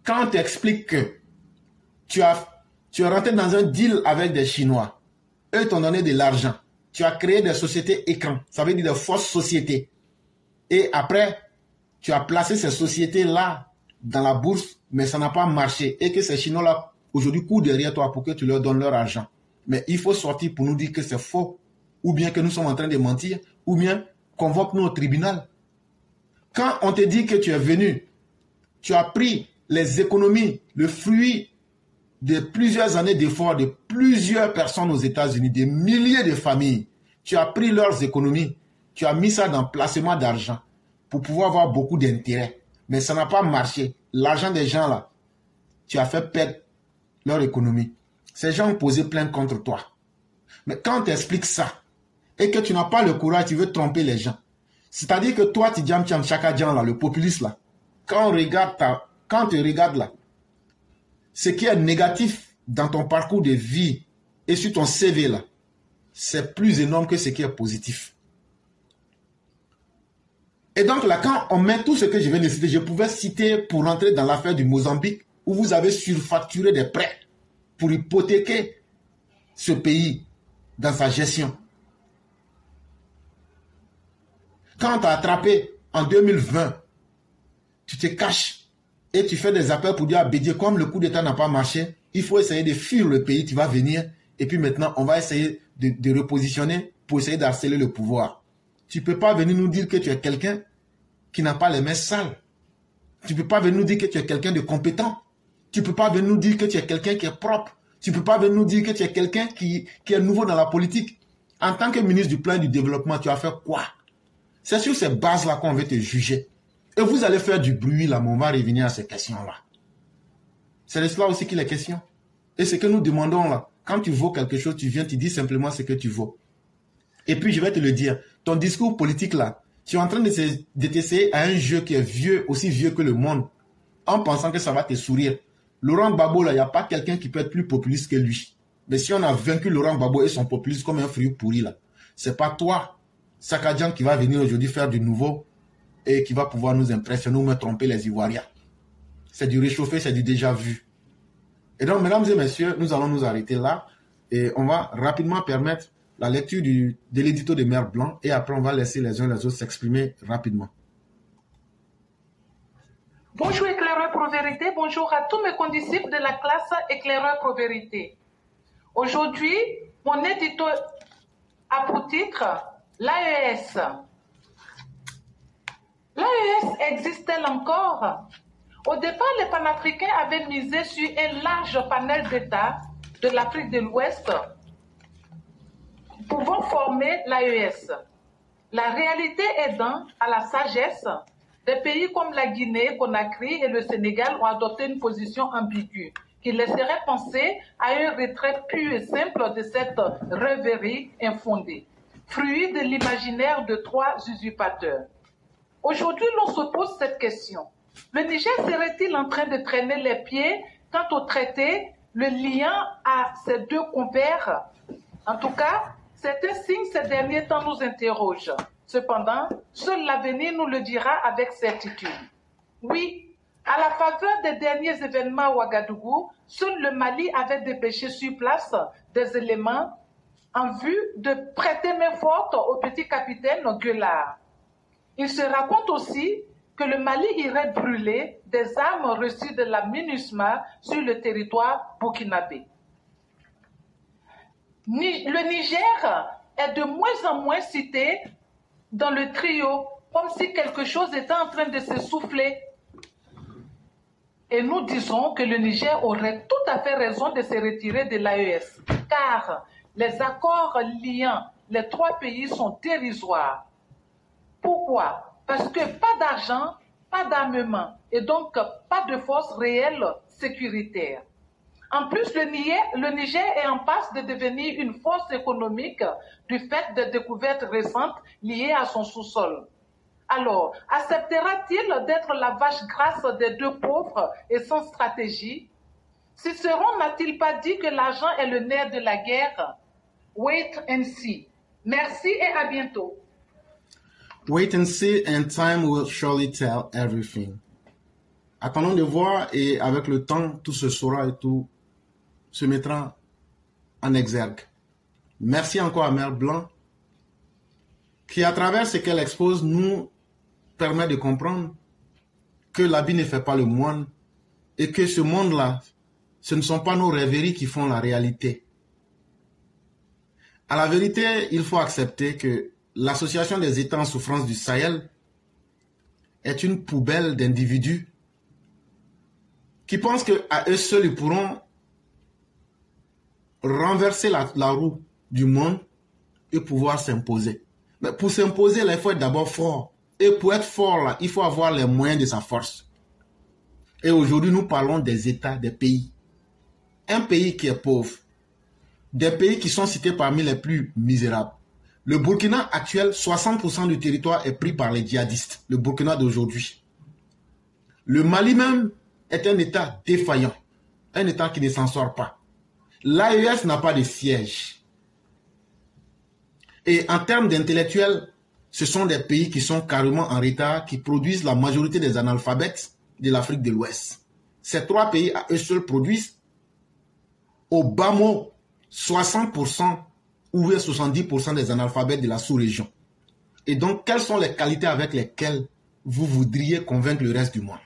Quand on t'explique que tu es rentré dans un deal avec des Chinois, eux t'ont donné de l'argent, tu as créé des sociétés écrans, ça veut dire des fausses sociétés. Et après, tu as placé ces sociétés-là dans la bourse, mais ça n'a pas marché. Et que ces Chinois-là, aujourd'hui, courent derrière toi pour que tu leur donnes leur argent. Mais il faut sortir pour nous dire que c'est faux. Ou bien que nous sommes en train de mentir. Ou bien, convoque-nous au tribunal. Quand on te dit que tu es venu, tu as pris les économies, le fruit de plusieurs années d'efforts de plusieurs personnes aux États-Unis, des milliers de familles. Tu as pris leurs économies. Tu as mis ça dans le placement d'argent pour pouvoir avoir beaucoup d'intérêt. Mais ça n'a pas marché. L'argent des gens là, tu as fait perdre leur économie. Ces gens ont posé plainte contre toi. Mais quand on t'explique ça, et que tu n'as pas le courage, tu veux tromper les gens. C'est-à-dire que toi, Tidjane Thiam Chaka Dian là, le populiste là, quand tu regardes là, ce qui est négatif dans ton parcours de vie et sur ton CV là, c'est plus énorme que ce qui est positif. Et donc là, quand on met tout ce que je viens de citer, je pouvais citer pour rentrer dans l'affaire du Mozambique, où vous avez surfacturé des prêts pour hypothéquer ce pays dans sa gestion. Quand on t'a attrapé en 2020, tu te caches et tu fais des appels pour dire à Bédié, comme le coup d'État n'a pas marché, il faut essayer de fuir le pays, tu vas venir, et puis maintenant, on va essayer de repositionner pour essayer d'harceler le pouvoir. Tu ne peux pas venir nous dire que tu es quelqu'un qui n'a pas les mains sales. Tu ne peux pas venir nous dire que tu es quelqu'un de compétent. Tu ne peux pas venir nous dire que tu es quelqu'un qui est propre. Tu ne peux pas venir nous dire que tu es quelqu'un qui est nouveau dans la politique. En tant que ministre du Plan et du Développement, tu as fait quoi? C'est sur ces bases-là qu'on veut te juger. Et vous allez faire du bruit là, mais on va revenir à ces questions-là. C'est de cela aussi qu'il est question. Et ce que nous demandons là, quand tu vaux quelque chose, tu viens, tu dis simplement ce que tu vaux. Et puis je vais te le dire, ton discours politique là, tu es en train de t'essayer à un jeu qui est vieux, aussi vieux que le monde, en pensant que ça va te sourire. Laurent Gbagbo là, il n'y a pas quelqu'un qui peut être plus populiste que lui. Mais si on a vaincu Laurent Gbagbo et son populisme comme un fruit pourri là, c'est pas toi, Sakadjan, qui va venir aujourd'hui faire du nouveau et qui va pouvoir nous impressionner ou me tromper les Ivoiriens. C'est du réchauffé, c'est du déjà vu. Et donc, mesdames et messieurs, nous allons nous arrêter là et on va rapidement permettre la lecture de l'édito de Mère Blanc et après on va laisser les uns les autres s'exprimer rapidement. Bonjour éclaireur Pro-Vérité, bonjour à tous mes condisciples de la classe éclaireur Pro-Vérité. Aujourd'hui, mon édito a pour titre l'AES. L'AES existe-t-elle encore? Au départ, les panafricains avaient misé sur un large panel d'États de l'Afrique de l'Ouest pouvant former l'AES. La réalité aidant à la sagesse, des pays comme la Guinée, Conakry et le Sénégal ont adopté une position ambiguë qui laisserait penser à un retrait pur et simple de cette rêverie infondée, fruit de l'imaginaire de trois usurpateurs. Aujourd'hui, l'on se pose cette question. Le Niger serait-il en train de traîner les pieds quant au traité, le lien à ces deux compères? En tout cas, certains signes ces derniers temps nous interrogent. Cependant, seul l'avenir nous le dira avec certitude. Oui, à la faveur des derniers événements à Ouagadougou, seul le Mali avait dépêché sur place des éléments en vue de prêter main forte au petit capitaine Gueulard. Il se raconte aussi que le Mali irait brûler des armes reçues de la MINUSMA sur le territoire burkinabé. Le Niger est de moins en moins cité dans le trio, comme si quelque chose était en train de s'essouffler. Et nous disons que le Niger aurait tout à fait raison de se retirer de l'AES, car les accords liant les trois pays sont dérisoires. Pourquoi? Parce que pas d'argent, pas d'armement, et donc pas de force réelle sécuritaire. En plus, le Niger est en passe de devenir une force économique du fait des découvertes récentes liées à son sous-sol. Alors, acceptera-t-il d'être la vache grasse des deux pauvres et sans stratégie? Cicéron n'a-t-il pas dit que l'argent est le nerf de la guerre? Wait and see. Merci et à bientôt. Wait and see and time will surely tell everything. Attendons de voir et avec le temps, tout se saura et tout se mettra en exergue. Merci encore à Mère Blanc qui, à travers ce qu'elle expose, nous permet de comprendre que l'habit ne fait pas le moine et que ce monde-là, ce ne sont pas nos rêveries qui font la réalité. À la vérité, il faut accepter que l'Association des États en souffrance du Sahel est une poubelle d'individus qui pensent qu'à eux seuls, ils pourront renverser la roue du monde et pouvoir s'imposer. Mais pour s'imposer, là, il faut être d'abord fort. Et pour être fort, là, il faut avoir les moyens de sa force. Et aujourd'hui, nous parlons des États, des pays. Un pays qui est pauvre. Des pays qui sont cités parmi les plus misérables. Le Burkina actuel, 60% du territoire est pris par les djihadistes. Le Burkina d'aujourd'hui. Le Mali même est un État défaillant, un État qui ne s'en sort pas. L'AES n'a pas de siège. Et en termes d'intellectuels, ce sont des pays qui sont carrément en retard, qui produisent la majorité des analphabètes de l'Afrique de l'Ouest. Ces 3 pays à eux seuls produisent au bas mot 60% ou 70% des analphabètes de la sous-région. Et donc, quelles sont les qualités avec lesquelles vous voudriez convaincre le reste du monde?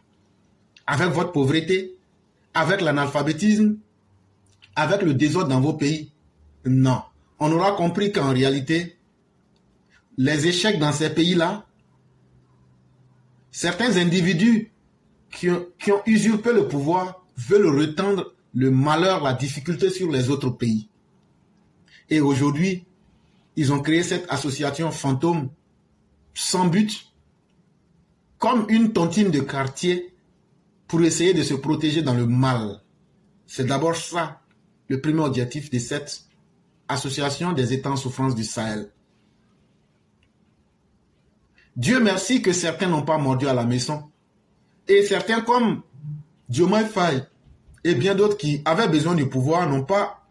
Avec votre pauvreté? Avec l'analphabétisme? Avec le désordre dans vos pays? Non. On aura compris qu'en réalité, les échecs dans ces pays-là, certains individus qui ont usurpé le pouvoir veulent retendre le malheur, la difficulté sur les autres pays. Et aujourd'hui, ils ont créé cette association fantôme sans but, comme une tontine de quartier pour essayer de se protéger dans le mal. C'est d'abord ça, le premier objectif de cette association des États en souffrance du Sahel. Dieu merci que certains n'ont pas mordu à la maison. Et certains comme Diomaye Faye et bien d'autres qui avaient besoin du pouvoir n'ont pas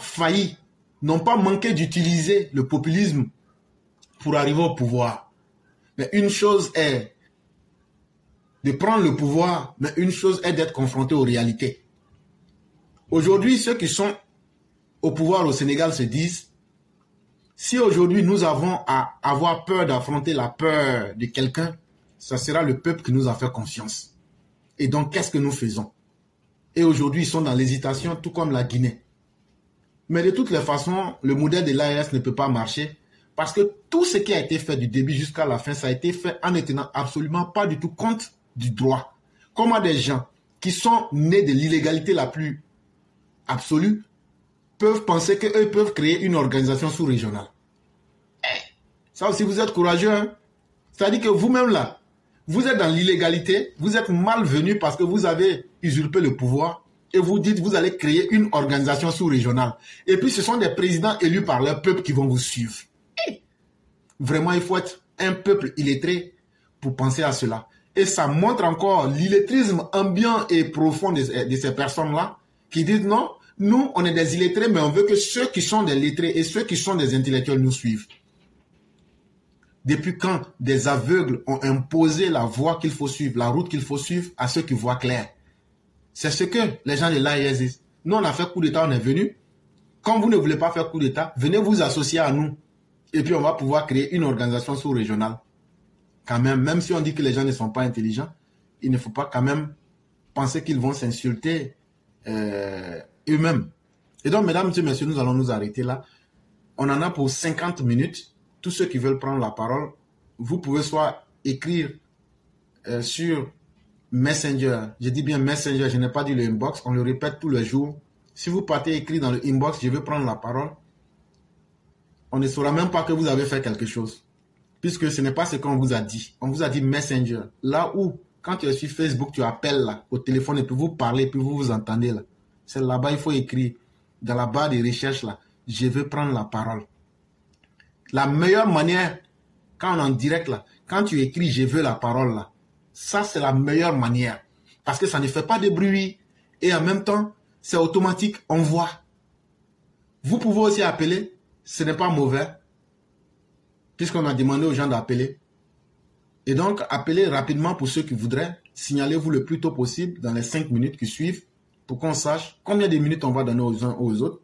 failli, n'ont pas manqué d'utiliser le populisme pour arriver au pouvoir. Mais une chose est de prendre le pouvoir, mais une chose est d'être confronté aux réalités. Aujourd'hui, ceux qui sont au pouvoir au Sénégal se disent, si aujourd'hui nous avons à avoir peur d'affronter la peur de quelqu'un, ça sera le peuple qui nous a fait confiance. Et donc, qu'est-ce que nous faisons? Et aujourd'hui, ils sont dans l'hésitation, tout comme la Guinée. Mais de toutes les façons, le modèle de l'AES ne peut pas marcher parce que tout ce qui a été fait du début jusqu'à la fin, ça a été fait en ne tenant absolument pas du tout compte du droit. Comment des gens qui sont nés de l'illégalité la plus absolue peuvent penser qu'eux peuvent créer une organisation sous-régionale? Ça aussi, vous êtes courageux, hein? C'est-à-dire que vous-même là, vous êtes dans l'illégalité, vous êtes malvenu parce que vous avez usurpé le pouvoir et vous dites vous allez créer une organisation sous-régionale. Et puis ce sont des présidents élus par leur peuple qui vont vous suivre. Vraiment, il faut être un peuple illettré pour penser à cela. Et ça montre encore l'illettrisme ambiant et profond de ces personnes-là qui disent non, nous on est des illettrés mais on veut que ceux qui sont des lettrés et ceux qui sont des intellectuels nous suivent. Depuis quand des aveugles ont imposé la voie qu'il faut suivre, la route qu'il faut suivre à ceux qui voient clair? C'est ce que les gens de l'AES disent. Nous, on a fait coup d'État, on est venu. Quand vous ne voulez pas faire coup d'État, venez vous associer à nous. Et puis, on va pouvoir créer une organisation sous-régionale. Quand même si on dit que les gens ne sont pas intelligents, il ne faut pas quand même penser qu'ils vont s'insulter eux-mêmes. Et donc, mesdames et messieurs, nous allons nous arrêter là. On en a pour 50 minutes. Tous ceux qui veulent prendre la parole, vous pouvez soit écrire sur Messenger. Je dis bien Messenger, je n'ai pas dit le inbox. On le répète tous les jours. Si vous partez écrit dans le inbox, je vais prendre la parole. On ne saura même pas que vous avez fait quelque chose. Puisque ce n'est pas ce qu'on vous a dit. On vous a dit Messenger. Là où, quand tu es sur Facebook, tu appelles là, au téléphone et puis vous parlez, puis vous vous entendez là. C'est là-bas, il faut écrire. Dans la barre de recherche là, je veux prendre la parole. La meilleure manière, quand on est en direct là, quand tu écris je veux la parole là, ça c'est la meilleure manière. Parce que ça ne fait pas de bruit et en même temps, c'est automatique, on voit. Vous pouvez aussi appeler, ce n'est pas mauvais, puisqu'on a demandé aux gens d'appeler. Et donc, appelez rapidement pour ceux qui voudraient. Signalez-vous le plus tôt possible dans les 5 minutes qui suivent pour qu'on sache combien de minutes on va donner aux uns aux autres.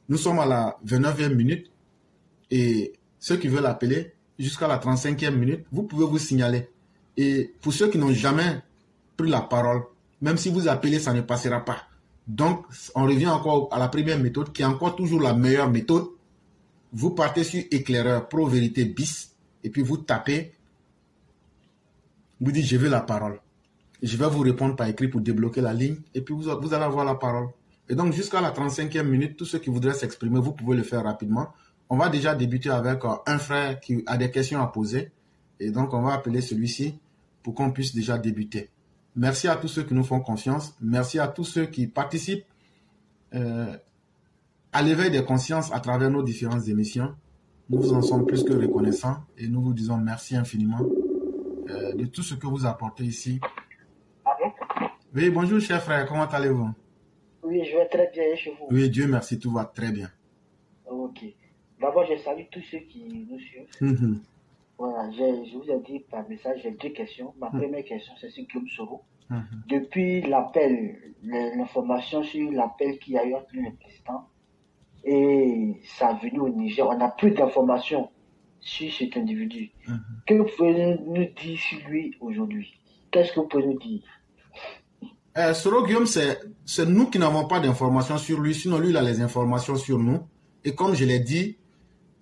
Nous sommes à la 29e minute et ceux qui veulent appeler jusqu'à la 35e minute, vous pouvez vous signaler. Et pour ceux qui n'ont jamais pris la parole, même si vous appelez, ça ne passera pas. Donc, on revient encore à la première méthode, qui est encore toujours la meilleure méthode. Vous partez sur éclaireur Pro Vérité bis, et puis vous tapez, vous dites, je veux la parole. Je vais vous répondre par écrit pour débloquer la ligne, et puis vous allez avoir la parole. Et donc, jusqu'à la 35e minute, tous ceux qui voudraient s'exprimer, vous pouvez le faire rapidement. On va déjà débuter avec un frère qui a des questions à poser. Et donc, on va appeler celui-ci pour qu'on puisse déjà débuter. Merci à tous ceux qui nous font confiance. Merci à tous ceux qui participent à l'éveil des consciences à travers nos différentes émissions. Nous vous en sommes plus que reconnaissants et nous vous disons merci infiniment. de tout ce que vous apportez ici. Allô? Oui, bonjour, cher frère, comment allez-vous? Oui, je vais très bien chez vous. Oui, Dieu merci, tout va très bien. Ok. D'abord, je salue tous ceux qui nous suivent. Mhm. Voilà, je vous ai dit par message, j'ai 2 questions. Ma première question, c'est sur Guillaume Soro. Mhm. Depuis l'appel, l'information sur l'appel qu'il y a eu entre le président et sa venue au Niger, on n'a plus d'informations sur cet individu. Mhm. Que pouvez-vous nous dire sur lui aujourd'hui? Qu'est-ce que vous pouvez nous dire? Soro Guillaume, c'est nous qui n'avons pas d'informations sur lui, sinon lui, il a les informations sur nous. Et comme je l'ai dit,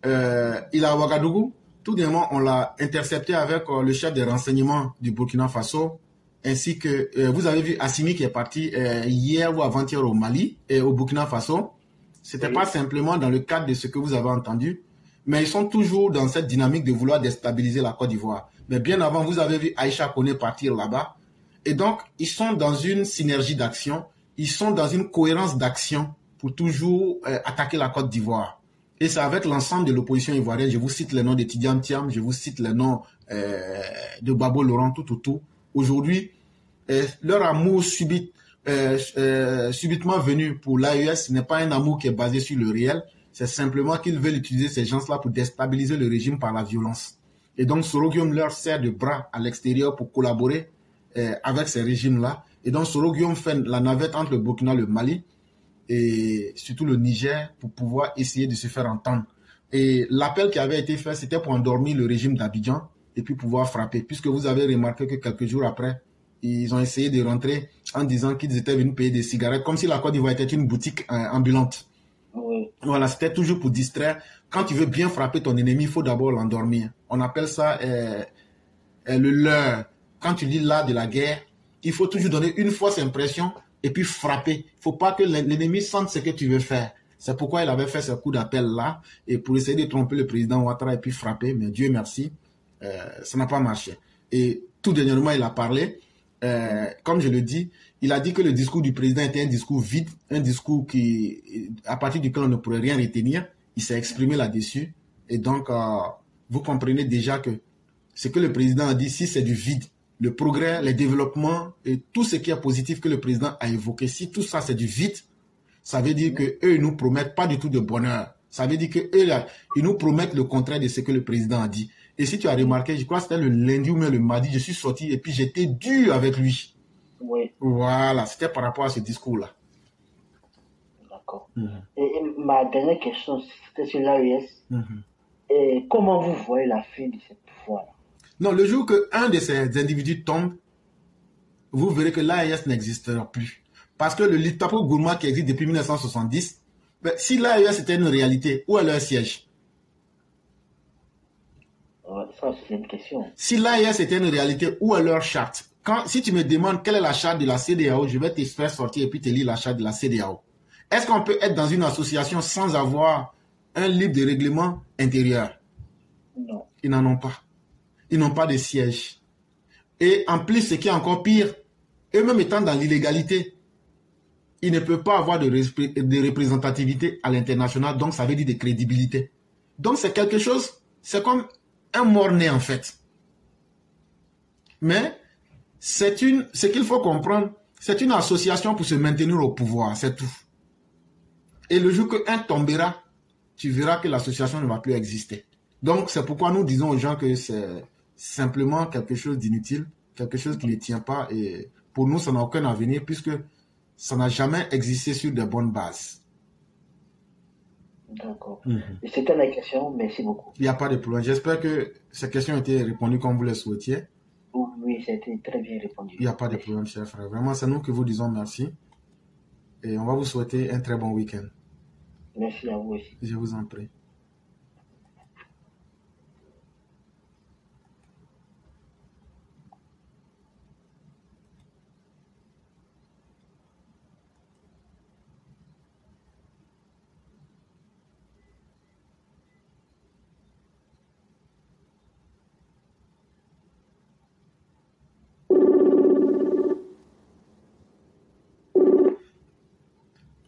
il est à Ouagadougou. Tout dernièrement, on l'a intercepté avec le chef des renseignements du Burkina Faso, ainsi que, vous avez vu Assimi qui est parti hier ou avant-hier au Mali et au Burkina Faso. C'était pas simplement dans le cadre de ce que vous avez entendu, mais ils sont toujours dans cette dynamique de vouloir déstabiliser la Côte d'Ivoire. Mais bien avant, vous avez vu Aïcha Koné partir là-bas. Et donc, ils sont dans une synergie d'action, ils sont dans une cohérence d'action pour toujours attaquer la Côte d'Ivoire. Et c'est avec l'ensemble de l'opposition ivoirienne, je vous cite les noms de Tidiane Thiam, je vous cite les noms de Babo Laurent, tout. Aujourd'hui, leur amour subitement venu pour l'AES n'est pas un amour qui est basé sur le réel, c'est simplement qu'ils veulent utiliser ces gens-là pour déstabiliser le régime par la violence. Et donc, Soro Guillaume leur sert de bras à l'extérieur pour collaborer avec ces régimes-là. Et donc, Soro Guillaume fait la navette entre le Burkina et le Mali, et surtout le Niger, pour pouvoir essayer de se faire entendre. Et l'appel qui avait été fait, c'était pour endormir le régime d'Abidjan et puis pouvoir frapper. Puisque vous avez remarqué que quelques jours après, ils ont essayé de rentrer en disant qu'ils étaient venus payer des cigarettes, comme si la Côte d'Ivoire était une boutique ambulante. Oui. Voilà, c'était toujours pour distraire. Quand tu veux bien frapper ton ennemi, il faut d'abord l'endormir. On appelle ça le leurre. Quand tu lis l'art de la guerre, il faut toujours donner une fausse impression et puis frapper. Il ne faut pas que l'ennemi sente ce que tu veux faire. C'est pourquoi il avait fait ce coup d'appel-là, et pour essayer de tromper le président Ouattara et puis frapper, mais Dieu merci, ça n'a pas marché. Et tout dernièrement, il a parlé, comme je le dis, il a dit que le discours du président était un discours vide, un discours à partir duquel on ne pourrait rien retenir. Il s'est exprimé là-dessus, et donc vous comprenez déjà que ce que le président a dit, si c'est du vide, le progrès, les développements et tout ce qui est positif que le président a évoqué, si tout ça c'est du vide, ça veut dire qu'eux, ils nous promettent pas du tout de bonheur. Ça veut dire qu'eux, ils nous promettent le contraire de ce que le président a dit. Et si tu as remarqué, je crois que c'était le lundi ou même le mardi, je suis sorti et puis j'étais dur avec lui. Oui. Voilà, c'était par rapport à ce discours-là. D'accord. Et ma dernière question, c'était sur l'AES. Et comment vous voyez la fin de ce pouvoir-là? Non, le jour qu'un de ces individus tombe, vous verrez que l'AES n'existera plus. Parce que le Litapo Gourma qui existe depuis 1970, ben, si l'AES était une réalité, où est leur siège? Ça, c'est une question. Si l'AES était une réalité, où est leur charte? Si tu me demandes quelle est la charte de la CEDEAO, je vais te faire sortir et puis te lire la charte de la CEDEAO. Est-ce qu'on peut être dans une association sans avoir un livre de règlement intérieur? Non. Ils n'en ont pas. Ils n'ont pas de siège. Et en plus, ce qui est encore pire, eux-mêmes étant dans l'illégalité, ils ne peuvent pas avoir de représentativité à l'international, donc ça veut dire de crédibilité. Donc c'est quelque chose, c'est comme un mort-né en fait. Mais ce qu'il faut comprendre, c'est une association pour se maintenir au pouvoir, c'est tout. Et le jour qu'un tombera, tu verras que l'association ne va plus exister. Donc c'est pourquoi nous disons aux gens que c'est simplement quelque chose d'inutile, quelque chose qui ne tient pas, et pour nous ça n'a aucun avenir puisque ça n'a jamais existé sur de bonnes bases. D'accord. Et c'était la question, merci beaucoup. Il n'y a pas de problème. J'espère que ces questions ont été répondues comme vous les souhaitiez. Oui, ça a été très bien répondu. Il n'y a pas de problème, cher frère. Vraiment, c'est nous qui vous disons merci. Et on va vous souhaiter un très bon week-end. Merci à vous aussi. Je vous en prie.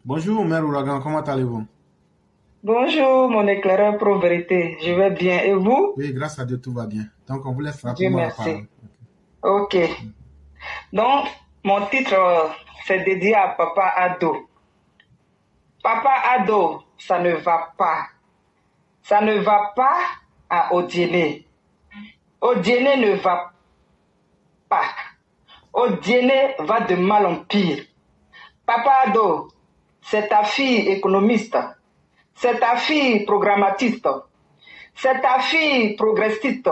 Bonjour, Mère Ouragan, comment allez-vous? Bonjour, mon éclaireur pro-vérité. Je vais bien. Et vous? Oui, grâce à Dieu, tout va bien. Donc, on vous laisse Dieu rapidement la merci. parole. Ok. Donc, mon titre, c'est dédié à Papa Ado. Papa Ado, ça ne va pas. Ça ne va pas à Odiene. Odiene ne va pas. Odiene va de mal en pire. Papa Ado, c'est ta fille économiste. C'est ta fille programmatiste. C'est ta fille progressiste.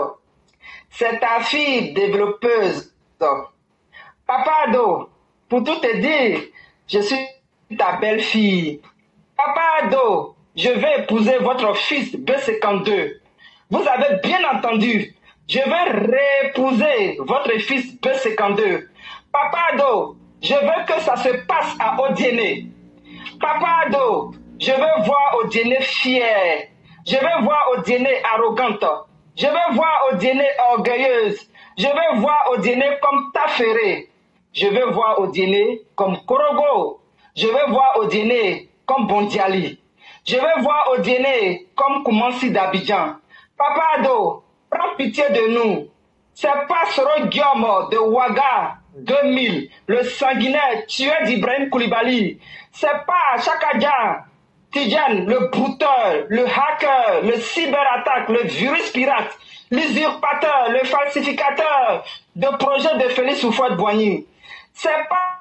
C'est ta fille développeuse. Papa Ado, pour tout te dire, je suis ta belle-fille. Papa Ado, je vais épouser votre fils B52. Vous avez bien entendu. Je vais réépouser votre fils B52. Papa Ado, je veux que ça se passe à Odiene. Papa Ado, je veux voir Odiene fière. Je veux voir Odiene arrogante. Je veux voir Odiene orgueilleuse. Je veux voir Odiene comme Tafere. Je veux voir Odiene comme Korogo. Je veux voir Odiene comme Bondiali. Je veux voir Odiene comme Koumansi d'Abidjan. Papa Ado, prends pitié de nous. C'est pas Soro Guillaume de Ouaga 2000, le sanguinaire tué d'Ibrahim Koulibaly. C'est pas Chakadjan, Tidjan, le brouteur, le hacker, le cyberattaque, le virus pirate, l'usurpateur, le falsificateur de projet de Félix Houphouët-Boigny. C'est pas,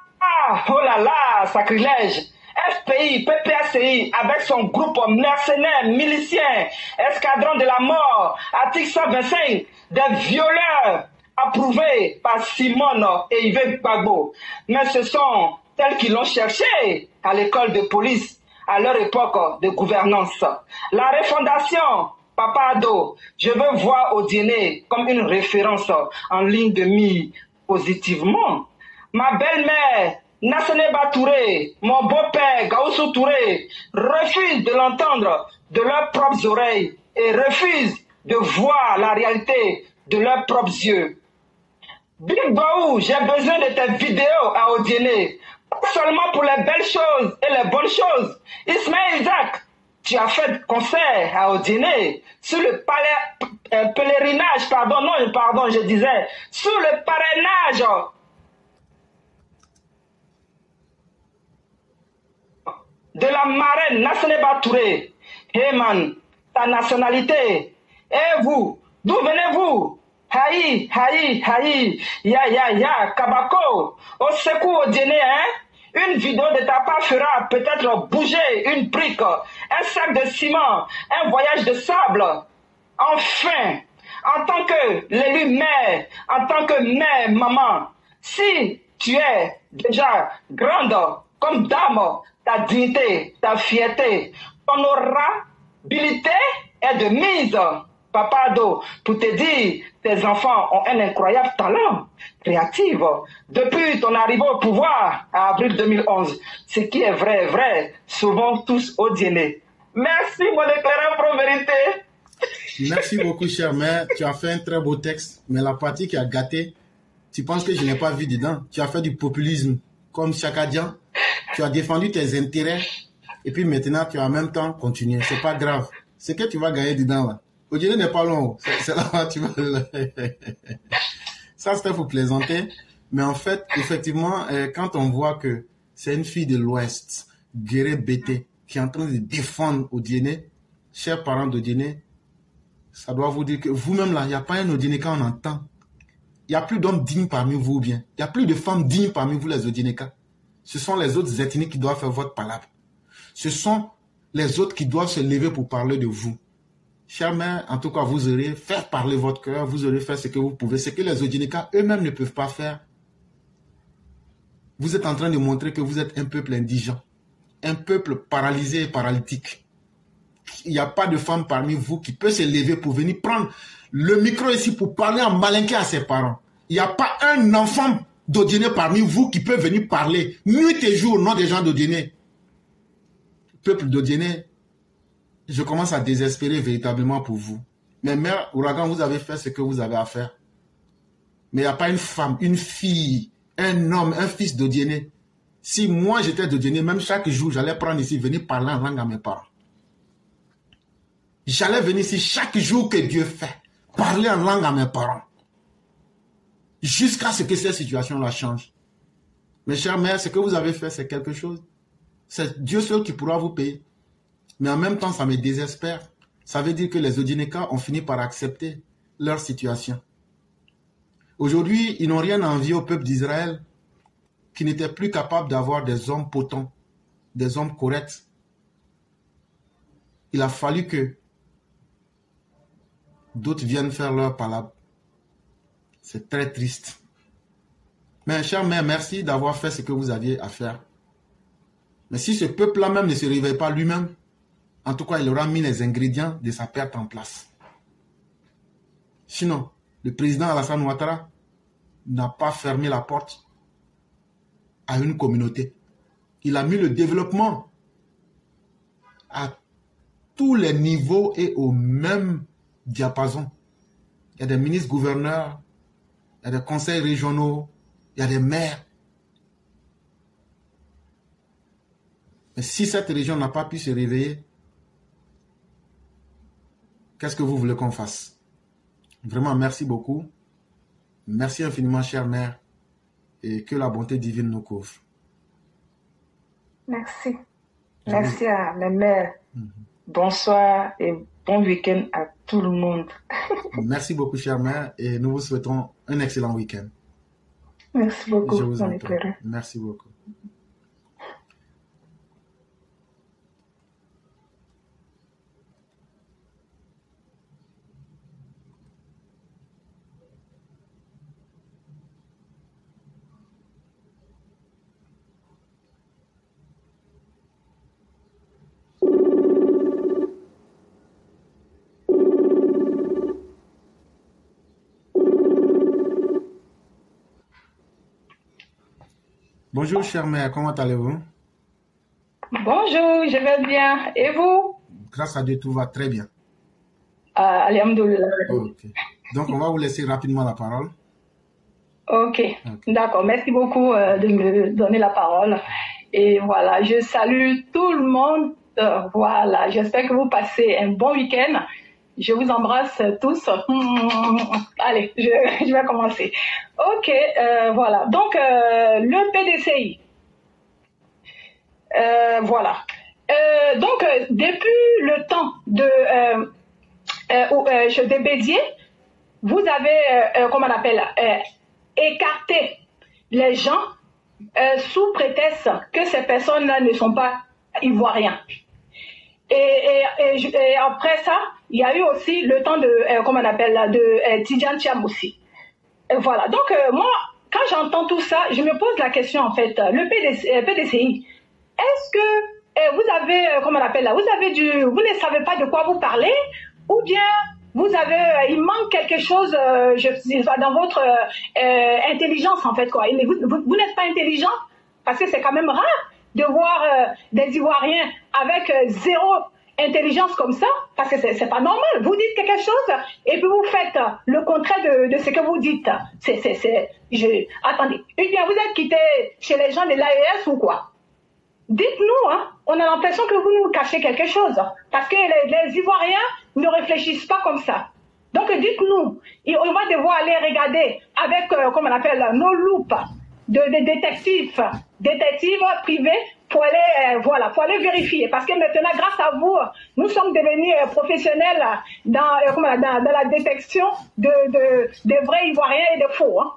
oh là là, sacrilège, FPI, PPACI, avec son groupe mercenaire, milicien, escadron de la mort, article 125, des violeurs approuvés par Simone et Yves Gbagbo. Mais ce sont tels qui l'ont cherché à l'école de police à leur époque de gouvernance. La refondation, Papa Ado, je veux voir Odiene comme une référence en ligne de mire positivement. Ma belle-mère, Nasseneba Touré, mon beau-père, Gaoussou Touré, refusent de l'entendre de leurs propres oreilles et refusent de voir la réalité de leurs propres yeux. Big Baou, j'ai besoin de tes vidéos à Odiene, pas seulement pour les belles choses et les bonnes choses. Ismaël Isaac, tu as fait concert à Odiene sur le pèlerinage, je disais, sur le parrainage de la marraine Nasseneba Touré. Hey man, ta nationalité. Et vous, d'où venez-vous? Haï, ya, Kabako, au secours Odiene, hein? Une vidéo de ta part fera peut-être bouger une brique, un sac de ciment, un voyage de sable. Enfin, en tant que l'élu mère, en tant que mère, maman, si tu es déjà grande comme dame, ta dignité, ta fierté, ton honorabilité est de mise. Papa Ado, pour te dire, tes enfants ont un incroyable talent créatif. Depuis ton arrivée au pouvoir, à avril 2011, ce qui est vrai, souvent tous Odiene. Merci, mon éclaireur pro-vérité. Merci beaucoup, cher mère. Tu as fait un très beau texte, mais la partie qui a gâté, tu penses que je n'ai pas vu dedans. Tu as fait du populisme, comme Chakadjan. Tu as défendu tes intérêts, et puis maintenant, tu as en même temps continué. C'est pas grave. Ce que tu vas gagner dedans, là. Odiene n'est pas long. C'est là tu vas... Ça, c'était pour plaisanter. Mais en fait, effectivement, quand on voit que c'est une fille de l'Ouest, Guéré Bété, qui est en train de défendre Odiene, chers parents d'Odiene, ça doit vous dire que vous-même là, il n'y a pas un Odieneka on entend. Il n'y a plus d'hommes dignes parmi vous ou bien. Il n'y a plus de femmes dignes parmi vous, les Odieneka. Ce sont les autres ethnies qui doivent faire votre palabre. Ce sont les autres qui doivent se lever pour parler de vous. Chère mère, en tout cas, vous aurez fait parler votre cœur, vous aurez fait ce que vous pouvez, ce que les Odieneka eux-mêmes ne peuvent pas faire. Vous êtes en train de montrer que vous êtes un peuple indigent, un peuple paralysé et paralytique. Il n'y a pas de femme parmi vous qui peut se lever pour venir prendre le micro ici pour parler en malinqué à ses parents. Il n'y a pas un enfant d'Odiene parmi vous qui peut venir parler nuit et jour au nom des gens d'Odiene. Peuple d'Odiene, je commence à désespérer véritablement pour vous. Mais mère Ouragan, vous avez fait ce que vous avez à faire. Mais il n'y a pas une femme, une fille, un homme, un fils d'Odiene. Si moi j'étais d'Odiene, même chaque jour, j'allais prendre ici, venir parler en langue à mes parents. J'allais venir ici chaque jour que Dieu fait, parler en langue à mes parents. jusqu'à ce que cette situation-là change. Mes chers mères, ce que vous avez fait, c'est quelque chose. C'est Dieu seul qui pourra vous payer. Mais en même temps, ça me désespère. Ça veut dire que les Odinékas ont fini par accepter leur situation. Aujourd'hui, ils n'ont rien à envier au peuple d'Israël qui n'était plus capable d'avoir des hommes potents, des hommes corrects. Il a fallu que d'autres viennent faire leur palabre. C'est très triste. Mais chère mère, merci d'avoir fait ce que vous aviez à faire. Mais si ce peuple-là même ne se réveille pas lui-même, en tout cas, il aura mis les ingrédients de sa perte en place. Sinon, le président Alassane Ouattara n'a pas fermé la porte à une communauté. Il a mis le développement à tous les niveaux et au même diapason. Il y a des ministres-gouverneurs, il y a des conseils régionaux, il y a des maires. Mais si cette région n'a pas pu se réveiller, qu'est-ce que vous voulez qu'on fasse? Vraiment, merci beaucoup. Merci infiniment, chère mère, et que la bonté divine nous couvre. Merci. Merci à mes mères. Bonsoir et bon week-end à tout le monde. Merci beaucoup, chère mère, et nous vous souhaitons un excellent week-end. Merci beaucoup. Je vous en mon prie. éclaireur. Merci beaucoup. Bonjour, chère mère, comment allez-vous? Bonjour, je vais bien. Et vous? Grâce à Dieu, tout va très bien. Alhamdoulilah. Ok. Donc, on va vous laisser rapidement la parole. Ok, d'accord. Merci beaucoup de me donner la parole. Et voilà, je salue tout le monde. Voilà, j'espère que vous passez un bon week-end. Je vous embrasse tous. Allez, je vais commencer. Ok, voilà. Donc, le PDCI. Voilà. Donc, depuis le temps de Bédier, vous avez, comment on appelle, écarté les gens sous prétexte que ces personnes-là ne sont pas ivoiriens. Et après ça, il y a eu aussi le temps de, comment on appelle là, de Tidjane Thiam aussi. Et voilà. Donc, moi, quand j'entends tout ça, je me pose la question, en fait, le PDCI, est-ce que vous avez, comment on appelle là, vous ne savez pas de quoi vous parlez, ou bien vous avez, il manque quelque chose dans votre intelligence, en fait, quoi. Vous n'êtes pas intelligent, parce que c'est quand même rare de voir des Ivoiriens avec zéro intelligence comme ça, parce que c'est pas normal. Vous dites quelque chose et puis vous faites le contraire de ce que vous dites. Attendez, ou bien vous êtes quitté chez les gens de l'AES ou quoi? Dites-nous, hein, on a l'impression que vous nous cachez quelque chose, parce que les Ivoiriens ne réfléchissent pas comme ça. Donc dites-nous, on va devoir aller regarder avec, comment on appelle, nos loupes de détectives privés pour aller, voilà, pour aller vérifier. Parce que maintenant, grâce à vous, nous sommes devenus professionnels dans la détection de vrais Ivoiriens et de faux. Hein.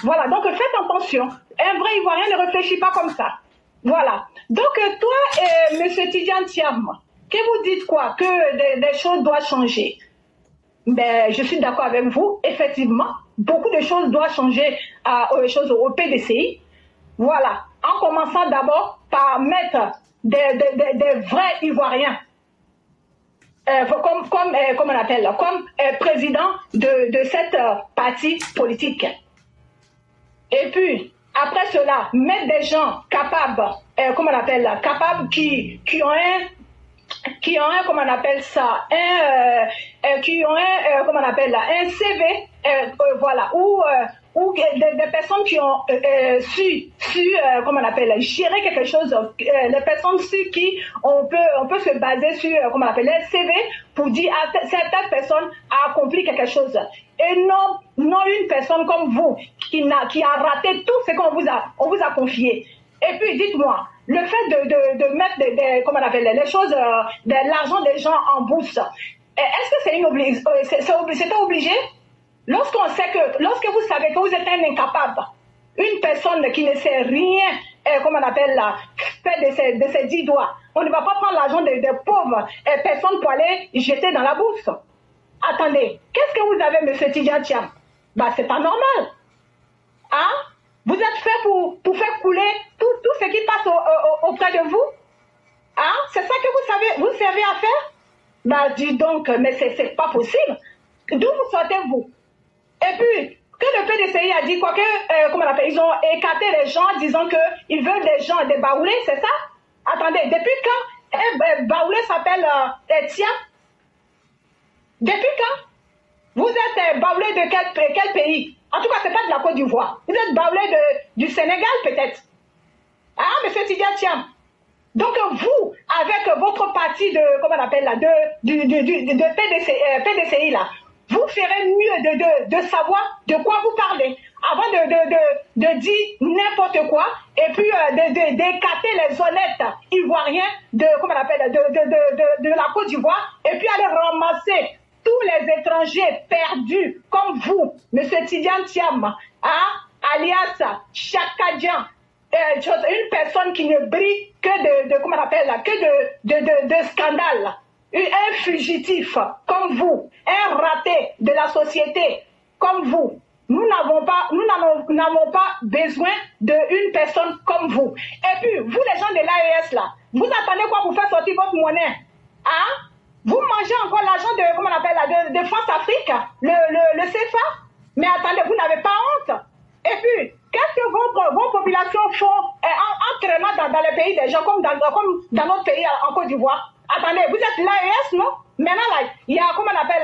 Voilà, donc faites attention. Un vrai Ivoirien ne réfléchit pas comme ça. Voilà. Donc toi, Monsieur Tidjane Thiam, que vous dites quoi? Que des choses doivent changer. Ben, je suis d'accord avec vous. Effectivement, beaucoup de choses doivent changer au PDCI. Voilà. En commençant d'abord par mettre des vrais Ivoiriens comme on appelle, comme président de cette partie politique. Et puis, après cela, mettre des gens capables, comment on appelle, capables qui ont un, comment on appelle ça, qui ont comment on appelle là, un CV, voilà, où ou des personnes qui ont comment on appelle, gérer quelque chose, les personnes sur qui on peut se baser sur, comment on appelle, les CV pour dire cette personne a accompli quelque chose. Et non une personne comme vous qui a raté tout ce qu'on vous a confié. Et puis dites-moi, le fait de mettre comment on appelle, les choses, de l'argent des gens en bourse, est-ce que c'était obligé? Lorsque vous savez que vous êtes un incapable, une personne qui ne sait rien, comment on appelle là, fait de ses 10 doigts, on ne va pas prendre l'argent des pauvres personnes pour aller jeter dans la bourse. Attendez, qu'est-ce que vous avez, monsieur Tidjane Thiam? C'est pas normal. Hein? Vous êtes fait pour faire couler tout ce qui passe auprès de vous? Hein? C'est ça que vous servez à faire? Dis donc, mais c'est pas possible. D'où vous sortez-vous? Et puis, que le PDCI a dit quoi que, comment on appelle, ils ont écarté les gens disant qu'ils veulent des gens, des baoulés, c'est ça? Attendez, depuis quand baoulé s'appelle Thiam? Depuis quand? Vous êtes baoulé de quel pays? En tout cas, c'est pas de la Côte d'Ivoire. Vous êtes baoulé du Sénégal, peut-être. Ah, monsieur Tidjane Thiam. Donc, vous, avec votre parti comment on appelle là, de PDCI là, vous ferez mieux de savoir de quoi vous parlez avant de dire n'importe quoi et puis d'écarter les honnêtes ivoiriens comment on appelle, de la Côte d'Ivoire et puis aller ramasser tous les étrangers perdus comme vous, monsieur Tidjane Thiam, alias Chakadjan, une personne qui ne brille que comment on appelle là, que de scandale. Un fugitif comme vous, un raté de la société comme vous, nous n'avons pas besoin d'une personne comme vous. Et puis, vous les gens de l'AES là, vous attendez quoi pour faire sortir votre monnaie? Hein? Vous mangez encore l'argent de, comment on appelle là, de France-Afrique, le CFA? Mais attendez, vous n'avez pas honte? Et puis, qu'est-ce que vos populations font en traînant dans les pays des gens comme dans notre pays en Côte d'Ivoire? Attendez, vous êtes l'AES, non? Maintenant, là, il y a, comment on appelle,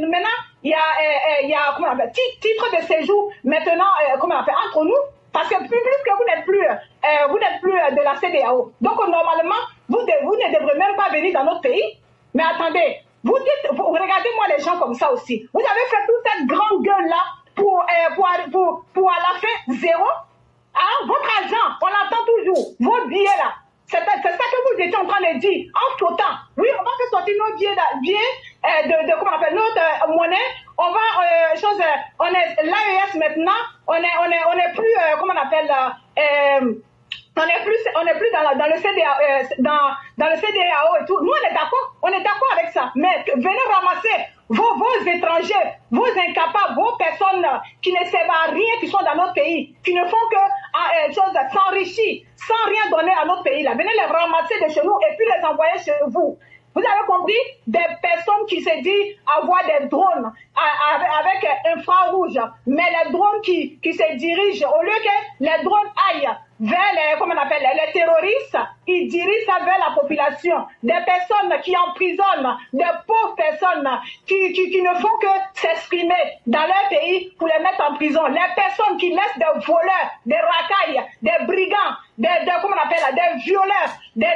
maintenant, il y a, comment on appelle, titre de séjour, maintenant, comment on appelle, entre nous, parce que plus que vous n'êtes plus de la CEDEAO. Donc, normalement, vous ne devrez même pas venir dans notre pays. Mais attendez, regardez-moi les gens comme ça aussi. Vous avez fait toute cette grande gueule-là pour à la fin, zéro. Hein? Votre argent, on l'attend toujours. Vos billets, là. C'est ça que vous étiez en train de dire, en flottant. Oui, on va faire sortir nos billets comment on appelle, notre monnaie. On va, on est l'AES maintenant, on est plus, comment on appelle, on est plus dans le CEDEAO, dans le CEDEAO et tout. Nous, on est d'accord avec ça. Mais venez ramasser vos étrangers, vos incapables, vos personnes qui ne servent à rien, qui sont dans notre pays, qui ne font que s'enrichir, sans rien donner à notre pays. Là. Venez les ramasser de chez nous et puis les envoyer chez vous. Vous avez compris? Des personnes qui se disent avoir des drones avec infrarouge, mais les drones qui se dirigent, au lieu que les drones aillent vers les terroristes, ils dirigent ça vers la population. Des personnes qui emprisonnent, des pauvres personnes qui ne font que s'exprimer dans leur pays pour les mettre en prison. Les personnes qui laissent des voleurs, des racailles, des brigands, des violeurs, des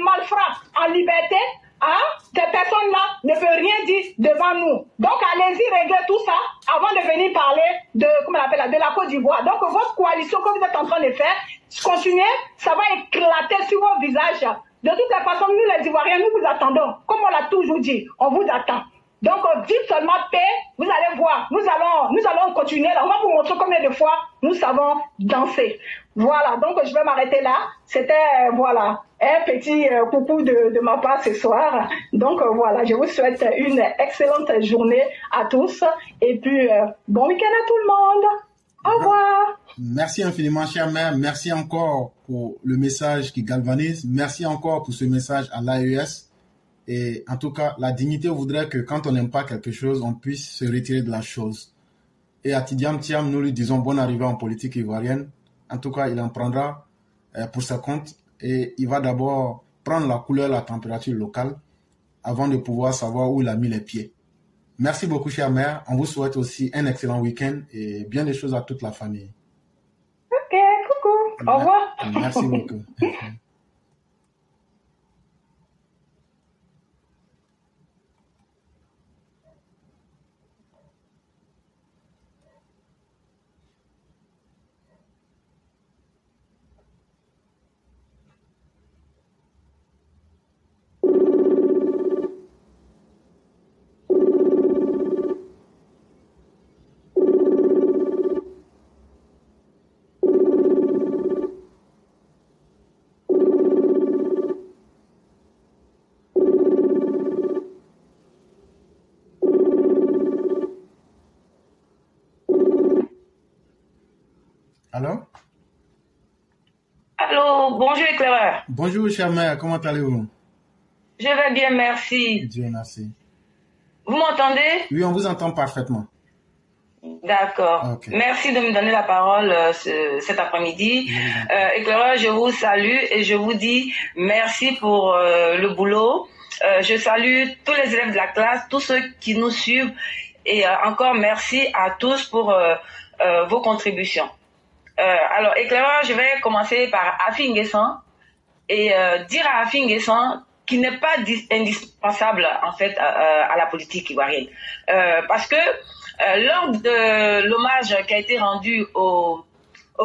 malfrats en liberté, hein? Ces personnes-là ne peuvent rien dire devant nous. Donc allez-y régler tout ça avant de venir parler de la Côte d'Ivoire. Donc votre coalition que vous êtes en train de faire, continuez, ça va éclater sur vos visages. De toutes les façons, nous les Ivoiriens, nous vous attendons. Comme on l'a toujours dit, on vous attend. Donc dites seulement paix, vous allez voir, nous allons continuer là. On va vous montrer combien de fois nous savons danser. Voilà, donc je vais m'arrêter là. C'était voilà un petit coucou de ma part ce soir. Donc voilà, je vous souhaite une excellente journée à tous et puis bon week-end à tout le monde. Au revoir. Merci infiniment, chère mère. Merci encore pour le message qui galvanise. Merci encore pour ce message à l'AES. Et en tout cas, la dignité voudrait que quand on n'aime pas quelque chose, on puisse se retirer de la chose. Et à Tidjane Thiam, nous lui disons bonne arrivée en politique ivoirienne. En tout cas, il en prendra pour sa compte et il va d'abord prendre la couleur, la température locale avant de pouvoir savoir où il a mis les pieds. Merci beaucoup, chère mère. On vous souhaite aussi un excellent week-end et bien des choses à toute la famille. Ok, coucou. Au revoir. Merci beaucoup. Allô? Allô, bonjour éclaireur. Bonjour, chère mère. Comment allez-vous? Je vais bien, merci. Dieu merci. Vous m'entendez? Oui, on vous entend parfaitement. D'accord. Ok. Merci de me donner la parole cet après-midi. Éclaireur, je vous salue et je vous dis merci pour le boulot. Je salue tous les élèves de la classe, tous ceux qui nous suivent et encore merci à tous pour vos contributions. Alors, éclaireur, je vais commencer par Afi Nguessan et dire à Afi Nguessan qu'il n'est pas indispensable en fait à la politique ivoirienne. Parce que lors de l'hommage qui a été rendu au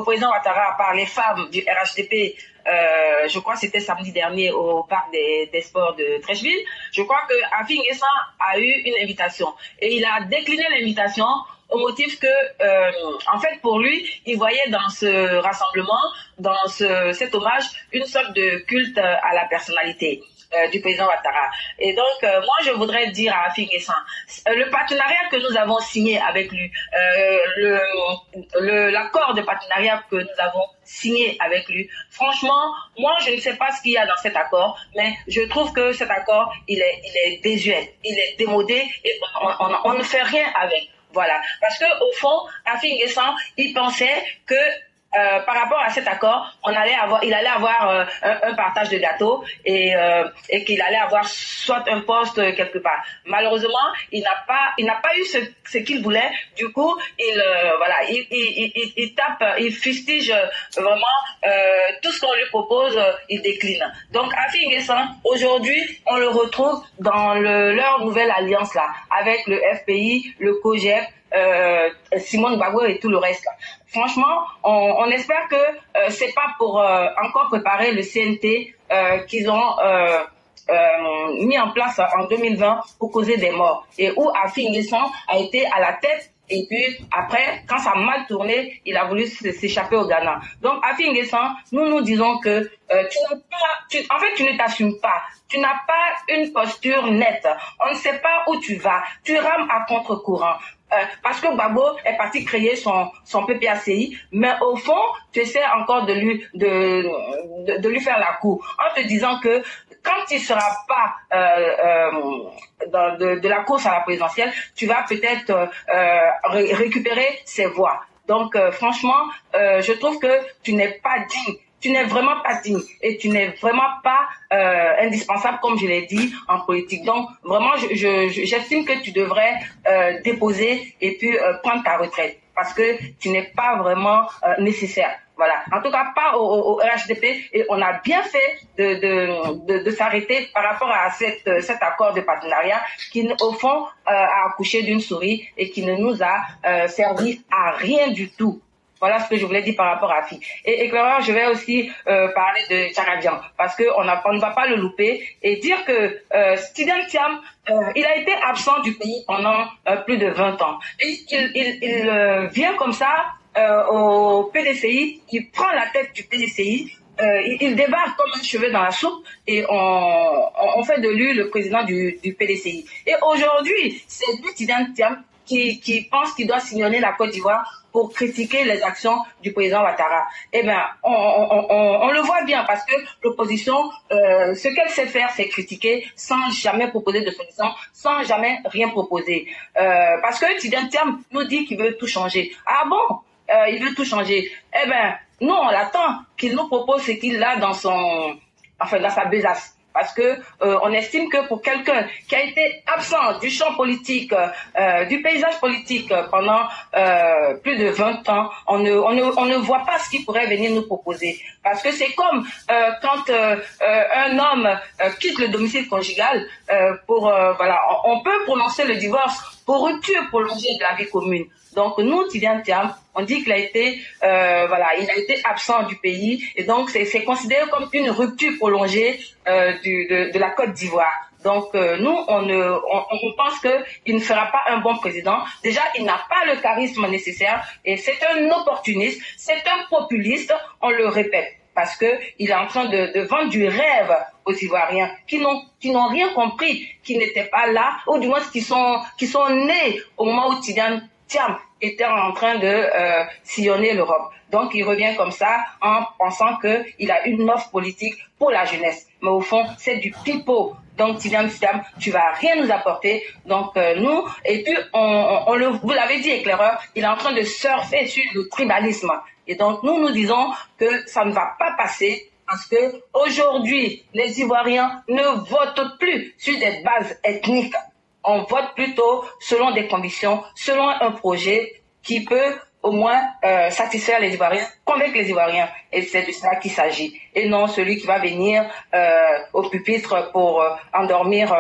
président Ouattara par les femmes du RHDP, je crois que c'était samedi dernier au parc des sports de Treichville, je crois que Afi Nguessan a eu une invitation et il a décliné l'invitation au motif que, en fait, pour lui, il voyait dans ce rassemblement, dans cet hommage, une sorte de culte à la personnalité du président Ouattara. Et donc, moi, je voudrais dire à Afi Nguessan, le partenariat que nous avons signé avec lui, l'accord de partenariat que nous avons signé avec lui, franchement, moi, je ne sais pas ce qu'il y a dans cet accord, mais je trouve que cet accord, il est désuet, il est démodé et on ne fait rien avec. Voilà, parce que au fond, Afi Nguessan, il pensait que par rapport à cet accord, il allait avoir un partage de gâteau et qu'il allait avoir soit un poste quelque part. Malheureusement, il n'a pas eu ce qu'il voulait. Du coup, il tape, il fustige vraiment tout ce qu'on lui propose, il décline. Donc, Afi Nguessan, aujourd'hui, on le retrouve dans leur nouvelle alliance là, avec le FPI, le COGEP, Simone Gbagbo et tout le reste là. Franchement, on espère que c'est pas pour encore préparer le CNT qu'ils ont mis en place en 2020 pour causer des morts et où Afi Nguessan a été à la tête. Et puis après, quand ça a mal tourné, il a voulu s'échapper au Ghana. Donc Afi Nguessan, nous disons que tu ne t'assumes pas. Tu n'as pas une posture nette. On ne sait pas où tu vas. Tu rames à contre-courant. Parce que Gbagbo est parti créer son PPACI, mais au fond, tu essaies encore de lui faire la cour, en te disant que quand il sera pas de la course à la présidentielle, tu vas peut-être récupérer ses voix. Donc franchement, je trouve que tu n'es pas digne. Tu n'es vraiment pas digne et tu n'es vraiment pas indispensable, comme je l'ai dit, en politique. Donc, vraiment, j'estime que tu devrais déposer et puis prendre ta retraite parce que tu n'es pas vraiment nécessaire. Voilà. En tout cas, pas au RHDP et on a bien fait de s'arrêter par rapport à cet accord de partenariat qui, au fond, a accouché d'une souris et qui ne nous a servi à rien du tout. Voilà ce que je voulais dire par rapport à Afi. Et éclaireur, je vais aussi parler de Tchakadian parce que on ne va pas le louper et dire que Tidjane Thiam, il a été absent du pays pendant plus de 20 ans. Et il vient comme ça au PDCI, il prend la tête du PDCI, il débarque comme un cheveu dans la soupe et on fait de lui le président du PDCI. Et aujourd'hui, c'est lui, Tidjane Thiam, qui pense qu'il doit sillonner la Côte d'Ivoire pour critiquer les actions du président Ouattara. Eh bien, on le voit bien parce que l'opposition, ce qu'elle sait faire, c'est critiquer sans jamais proposer de solution, sans jamais rien proposer. Parce que Tidjane Thiam nous dit qu'il veut tout changer. Ah bon? Il veut tout changer. Eh bien, nous, on l'attend qu'il nous propose ce qu'il a dans sa besace. parce que on estime que pour quelqu'un qui a été absent du champ politique, du paysage politique pendant plus de 20 ans, on ne voit pas ce qu'il pourrait venir nous proposer. Parce que c'est comme quand un homme quitte le domicile conjugal voilà, on peut prononcer le divorce pour rupture prolongée de la vie commune. Donc nous, Tidiane Thiam, on dit qu'il a été, voilà, il a été absent du pays et donc c'est considéré comme une rupture prolongée de la Côte d'Ivoire. Donc nous, on pense qu'il ne sera pas un bon président. Déjà, il n'a pas le charisme nécessaire et c'est un opportuniste, c'est un populiste, on le répète. Parce que il est en train de vendre du rêve aux Ivoiriens qui n'ont rien compris, qui n'étaient pas là, ou du moins qui sont nés au moment où Tidiane Thiam était en train de sillonner l'Europe. Donc il revient comme ça en pensant qu'il a une offre politique pour la jeunesse. Mais au fond, c'est du pipeau. Donc Tidiane Thiam, tu vas rien nous apporter. Donc nous, et puis vous l'avez dit, éclaireur, il est en train de surfer sur le tribalisme. Et donc nous disons que ça ne va pas passer parce que aujourd'hui les Ivoiriens ne votent plus sur des bases ethniques. On vote plutôt selon des convictions, selon un projet qui peut au moins satisfaire les Ivoiriens, convaincre les Ivoiriens. Et c'est de cela qu'il s'agit. Et non celui qui va venir au pupitre pour endormir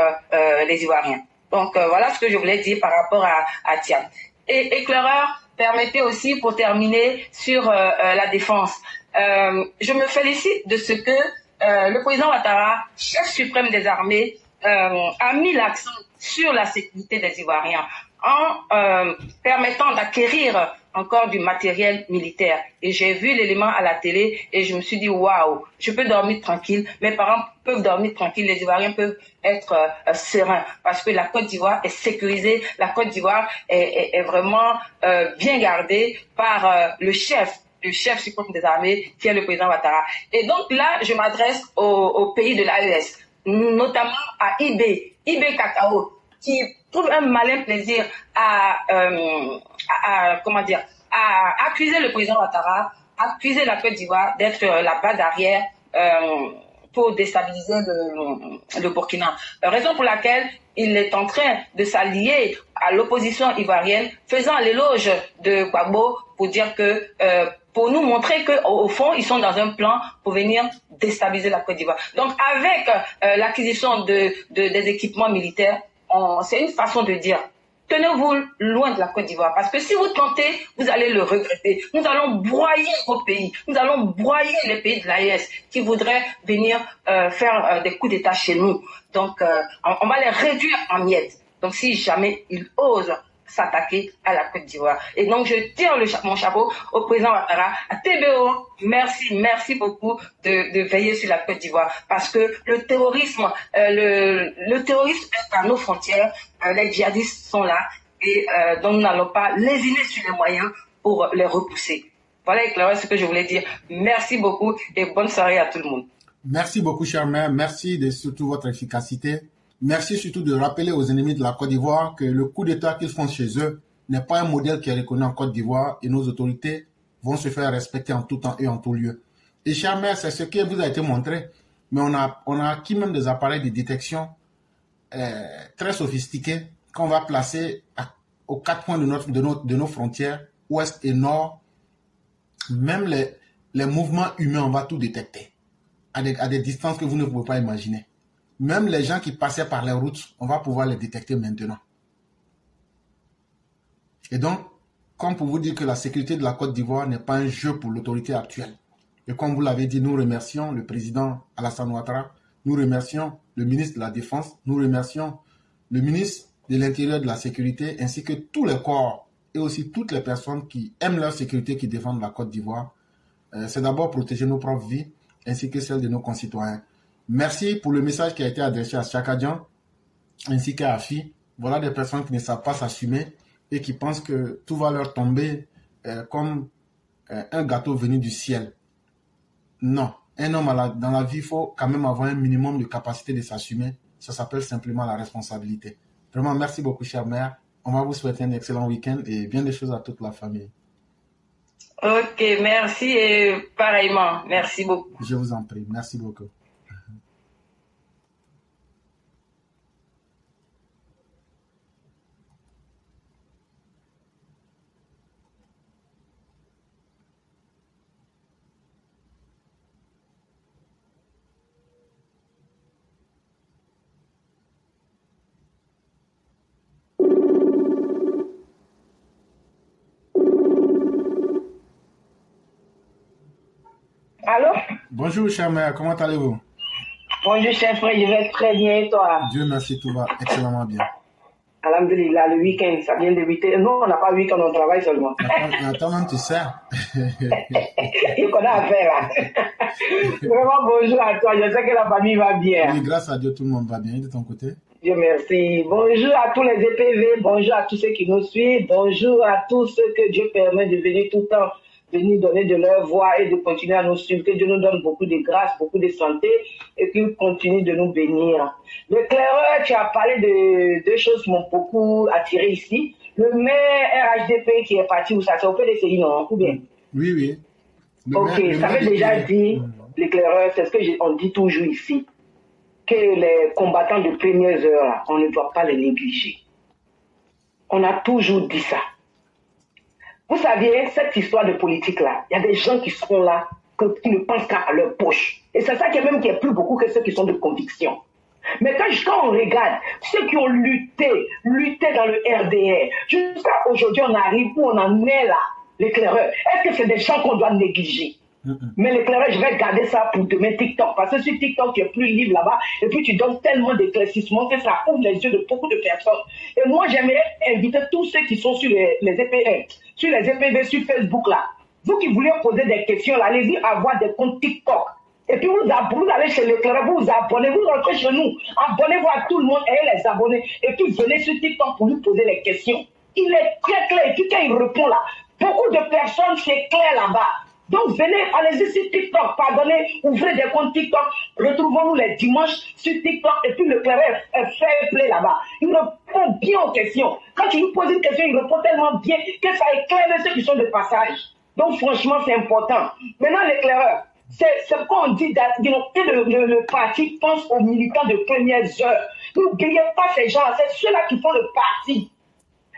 les Ivoiriens. Donc voilà ce que je voulais dire par rapport à Thiam. Et éclaireur, permettez aussi pour terminer sur la défense. Je me félicite de ce que le président Ouattara, chef suprême des armées, a mis l'accent sur la sécurité des Ivoiriens en permettant d'acquérir encore du matériel militaire. Et j'ai vu l'élément à la télé et je me suis dit waouh, je peux dormir tranquille, mes parents peuvent dormir tranquille, les Ivoiriens peuvent être sereins parce que la Côte d'Ivoire est sécurisée, la Côte d'Ivoire est vraiment bien gardée par le chef suprême des armées qui est le président Ouattara. Et donc là, je m'adresse aux pays de l'AES, notamment à IB Cacao, qui trouve un malin plaisir à accuser le président Ouattara, accuser la Côte d'Ivoire d'être la base arrière pour déstabiliser le Burkina. Raison pour laquelle il est en train de s'allier à l'opposition ivoirienne, faisant l'éloge de Gbagbo pour dire que pour nous montrer qu'au fond, ils sont dans un plan pour venir déstabiliser la Côte d'Ivoire. Donc, avec l'acquisition des équipements militaires, c'est une façon de dire, tenez-vous loin de la Côte d'Ivoire, parce que si vous tentez, vous allez le regretter. Nous allons broyer vos pays, nous allons broyer les pays de l'AES qui voudraient venir faire des coups d'État chez nous. Donc, on va les réduire en miettes. Donc, si jamais ils osent s'attaquer à la Côte d'Ivoire. Et donc, je tire mon chapeau au président Ouattara, à TBO. Merci beaucoup de veiller sur la Côte d'Ivoire. Parce que le terrorisme, le terrorisme est à nos frontières. Les djihadistes sont là. Et donc, nous n'allons pas lésiner sur les moyens pour les repousser. Voilà, éclaireur, ce que je voulais dire. Merci beaucoup et bonne soirée à tout le monde. Merci beaucoup, cher maire. Merci de surtout votre efficacité. Merci surtout de rappeler aux ennemis de la Côte d'Ivoire que le coup d'État qu'ils font chez eux n'est pas un modèle qui est reconnu en Côte d'Ivoire et nos autorités vont se faire respecter en tout temps et en tout lieu. Et cher maire, c'est ce qui vous a été montré, mais on a acquis même des appareils de détection très sophistiqués qu'on va placer aux 4 points de nos frontières, ouest et nord. Même les mouvements humains, on va tout détecter à des distances que vous ne pouvez pas imaginer. Même les gens qui passaient par les routes, on va pouvoir les détecter maintenant. Et donc, comme pour vous dire que la sécurité de la Côte d'Ivoire n'est pas un jeu pour l'autorité actuelle. Et comme vous l'avez dit, nous remercions le président Alassane Ouattara, nous remercions le ministre de la Défense, nous remercions le ministre de l'Intérieur et de la Sécurité, ainsi que tous les corps et aussi toutes les personnes qui aiment leur sécurité, qui défendent la Côte d'Ivoire. C'est d'abord protéger nos propres vies, ainsi que celles de nos concitoyens. Merci pour le message qui a été adressé à Chakadian ainsi qu'à Afi. Voilà des personnes qui ne savent pas s'assumer et qui pensent que tout va leur tomber comme un gâteau venu du ciel. Non, un homme dans la vie, il faut quand même avoir un minimum de capacité de s'assumer. Ça s'appelle simplement la responsabilité. Vraiment, merci beaucoup, cher maire. On va vous souhaiter un excellent week-end et bien des choses à toute la famille. Ok, merci et pareillement. Merci beaucoup. Je vous en prie. Merci beaucoup. Allô? Bonjour, chère mère, comment allez-vous? Bonjour, cher frère, je vais très bien et toi? Dieu merci, tout va excellemment bien. Alhamdulillah, le week-end, ça vient de débuter. Non, on n'a pas week-end, on travaille seulement. Attends, même tu sais. Il connaît à faire là. Vraiment, bonjour à toi, je sais que la famille va bien. Oui, grâce à Dieu, tout le monde va bien. Et de ton côté? Dieu merci. Bonjour à tous les EPV, bonjour à tous ceux qui nous suivent, bonjour à tous ceux que Dieu permet de venir tout le temps, venir donner de leur voix et de continuer à nous suivre. Que Dieu nous donne beaucoup de grâce, beaucoup de santé et qu'il continue de nous bénir. L'éclaireur, tu as parlé de deux choses qui m'ont beaucoup attiré ici. Le maire RHDP qui est parti, où ça s'est opéré, c'est non, ou bien? Oui, oui. Ok, ça veut déjà dire, l'éclaireur, c'est ce qu'on dit toujours ici, que les combattants de premières heures, là, on ne doit pas les négliger. On a toujours dit ça. Vous saviez, cette histoire de politique-là, il y a des gens qui seront là, qui ne pensent qu'à leur poche. Et c'est ça qui est plus beaucoup que ceux qui sont de conviction. Mais quand on regarde ceux qui ont lutté dans le RDR, jusqu'à aujourd'hui, on arrive où on en est là, l'éclaireur. Est-ce que c'est des gens qu'on doit négliger? Mais l'éclaireur, je vais garder ça pour demain TikTok. Parce que sur TikTok, tu es plus libre là-bas. Et puis, tu donnes tellement d'éclaircissements que ça ouvre les yeux de beaucoup de personnes. Et moi, j'aimerais inviter tous ceux qui sont sur les EPV, sur les EPV, sur Facebook là. Vous qui voulez poser des questions là, allez-y avoir des comptes TikTok. Et puis, vous allez chez l'éclaireur, vous vous abonnez, vous rentrez chez nous. Abonnez-vous à tout le monde, ayez les abonnés. Et puis, venez sur TikTok pour lui poser les questions. Il est très clair. Et puis, quand il répond là, beaucoup de personnes, c'est clair là-bas. Donc venez, allez-y sur TikTok, pardonnez, ouvrez des comptes TikTok, retrouvons-nous les dimanches sur TikTok et puis le claireur est fair play là-bas. Il répond bien aux questions. Quand il nous pose une question, il répond tellement bien que ça éclaire ceux qui sont de passage. Donc franchement, c'est important. Maintenant, l'éclaireur, c'est quoi on dit que le parti pense aux militants de premières heures. N'oubliez pas ces gens-là, c'est ceux-là qui font le parti.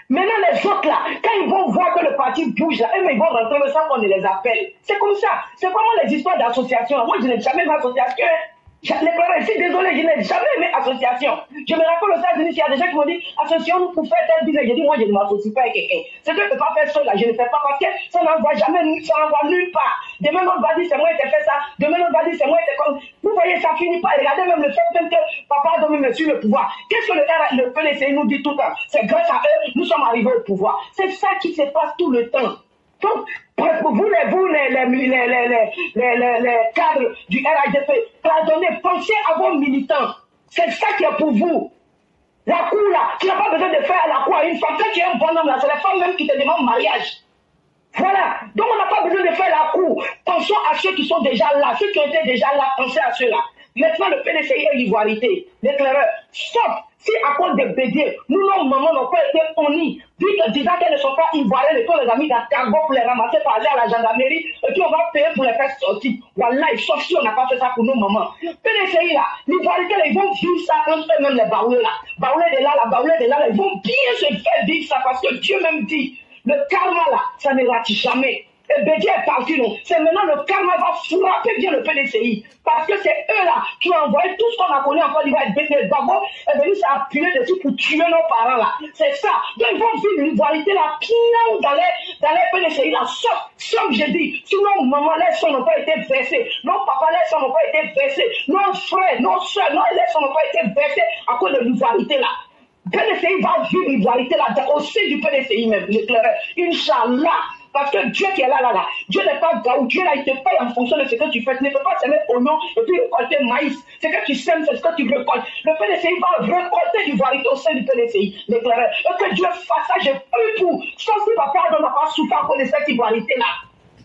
Maintenant, les autres là, quand ils vont voir que le parti bouge là, ils vont rentrer le sang qu'on les appelle. C'est comme ça. C'est vraiment les histoires d'association. Moi, je n'ai jamais vu association. Je suis désolé, je n'ai jamais aimé association. Je me rappelle aux États-Unis, il y a des gens qui m'ont dit association pour faire tel business. J'ai dit, moi, je ne m'associe pas avec quelqu'un. Ce que je ne peux pas faire seul là, je ne fais pas parce que ça n'envoie jamais, ça n'envoie nulle part. Demain, on va dire, c'est moi qui ai fait ça. Demain, on va dire, c'est moi qui ai comme. Vous voyez, ça finit pas. Regardez même le fait même que papa a donné sur le pouvoir. Qu'est-ce que le PNC nous dit tout le temps? C'est grâce à eux, nous sommes arrivés au pouvoir. C'est ça qui se passe tout le temps. Donc, vous les cadres du RHDP, pardonnez, pensez à vos militants. C'est ça qui est pour vous. La cour là, tu n'as pas besoin de faire la cour à une femme. Quand tu es un bon homme là, c'est la femme même qui te demande mariage. Voilà. Donc on n'a pas besoin de faire la cour. Pensons à ceux qui sont déjà là, ceux qui ont été déjà là, pensez à ceux-là. Maintenant, le PNCI est l'ivoirité. L'éclaireur, sauf si à cause des bédiers, nous, nos mamans n'ont pas été honnies, disant qu'elles ne sont pas ivoiriennes, et qu'on les a mis dans le cargo pour les ramasser pour aller à la gendarmerie, et puis on va payer pour les faire sortir. Voilà, sauf si on n'a pas fait ça pour nos mamans. PNCI là, l'ivoirité là, ils vont vivre ça entre eux-mêmes, les baoulés là. Baoulés de là, la baoulés de là, ils vont bien se faire vivre ça, parce que Dieu même dit, le karma là, ça ne rate jamais. Et Bédier est parti, non. C'est maintenant le karma va frapper bien le PDCI. Parce que c'est eux là qui ont envoyé tout ce qu'on a connu en Côte d'Ivoire. Le Gbagbo est venu s'appuyer dessus pour tuer nos parents là. C'est ça. Donc ils vont vivre une rivalité là, plein dans les PDCI là. Sauf j'ai dit, si nos mamans, les sons n'ont pas été versés, nos papas, les sons n'ont pas été versés, nos frères, nos soeurs, les sons n'ont pas été versés à cause de l'rivalité là. PDCI va vivre une rivalité là, au sein du PDCI même, l'éclaireur. Inch'Allah. Parce que Dieu qui est là, Dieu n'est pas gaou. Dieu là, il te paye en fonction de ce que tu fais. Tu ne peux pas semer oignon et puis récolter maïs. Ce que tu sèmes, c'est ce que tu récoltes. Le PDCI va récolter du varité au sein du PDCI, l'éclaireur. Et que Dieu fasse ça, j'ai pris pour. Sauf si papa n'a pas souffert à cause de cette ivoirité là.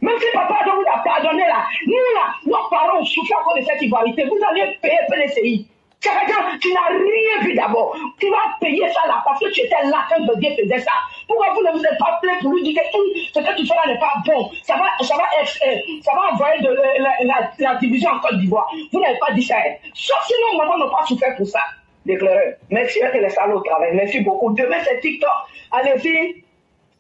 Même si papa vous a pardonné là, nous là, nos parents ont souffert à cause de cette ivoirité. Vous allez payer PDCI. C'est-à-dire, tu n'as rien vu d'abord. Tu vas payer ça là parce que tu étais là quand Dieu faisait ça. Pourquoi vous ne vous êtes pas plaint pour lui dire que ce que tu fais là n'est pas bon? Ça va envoyer la division en Côte d'Ivoire. Vous n'avez pas dit ça. Sauf si nos mamans n'ont pas souffert pour ça. L'éclaireur. Merci à les salauds au travail. Merci beaucoup. Demain, c'est TikTok. Allez-y.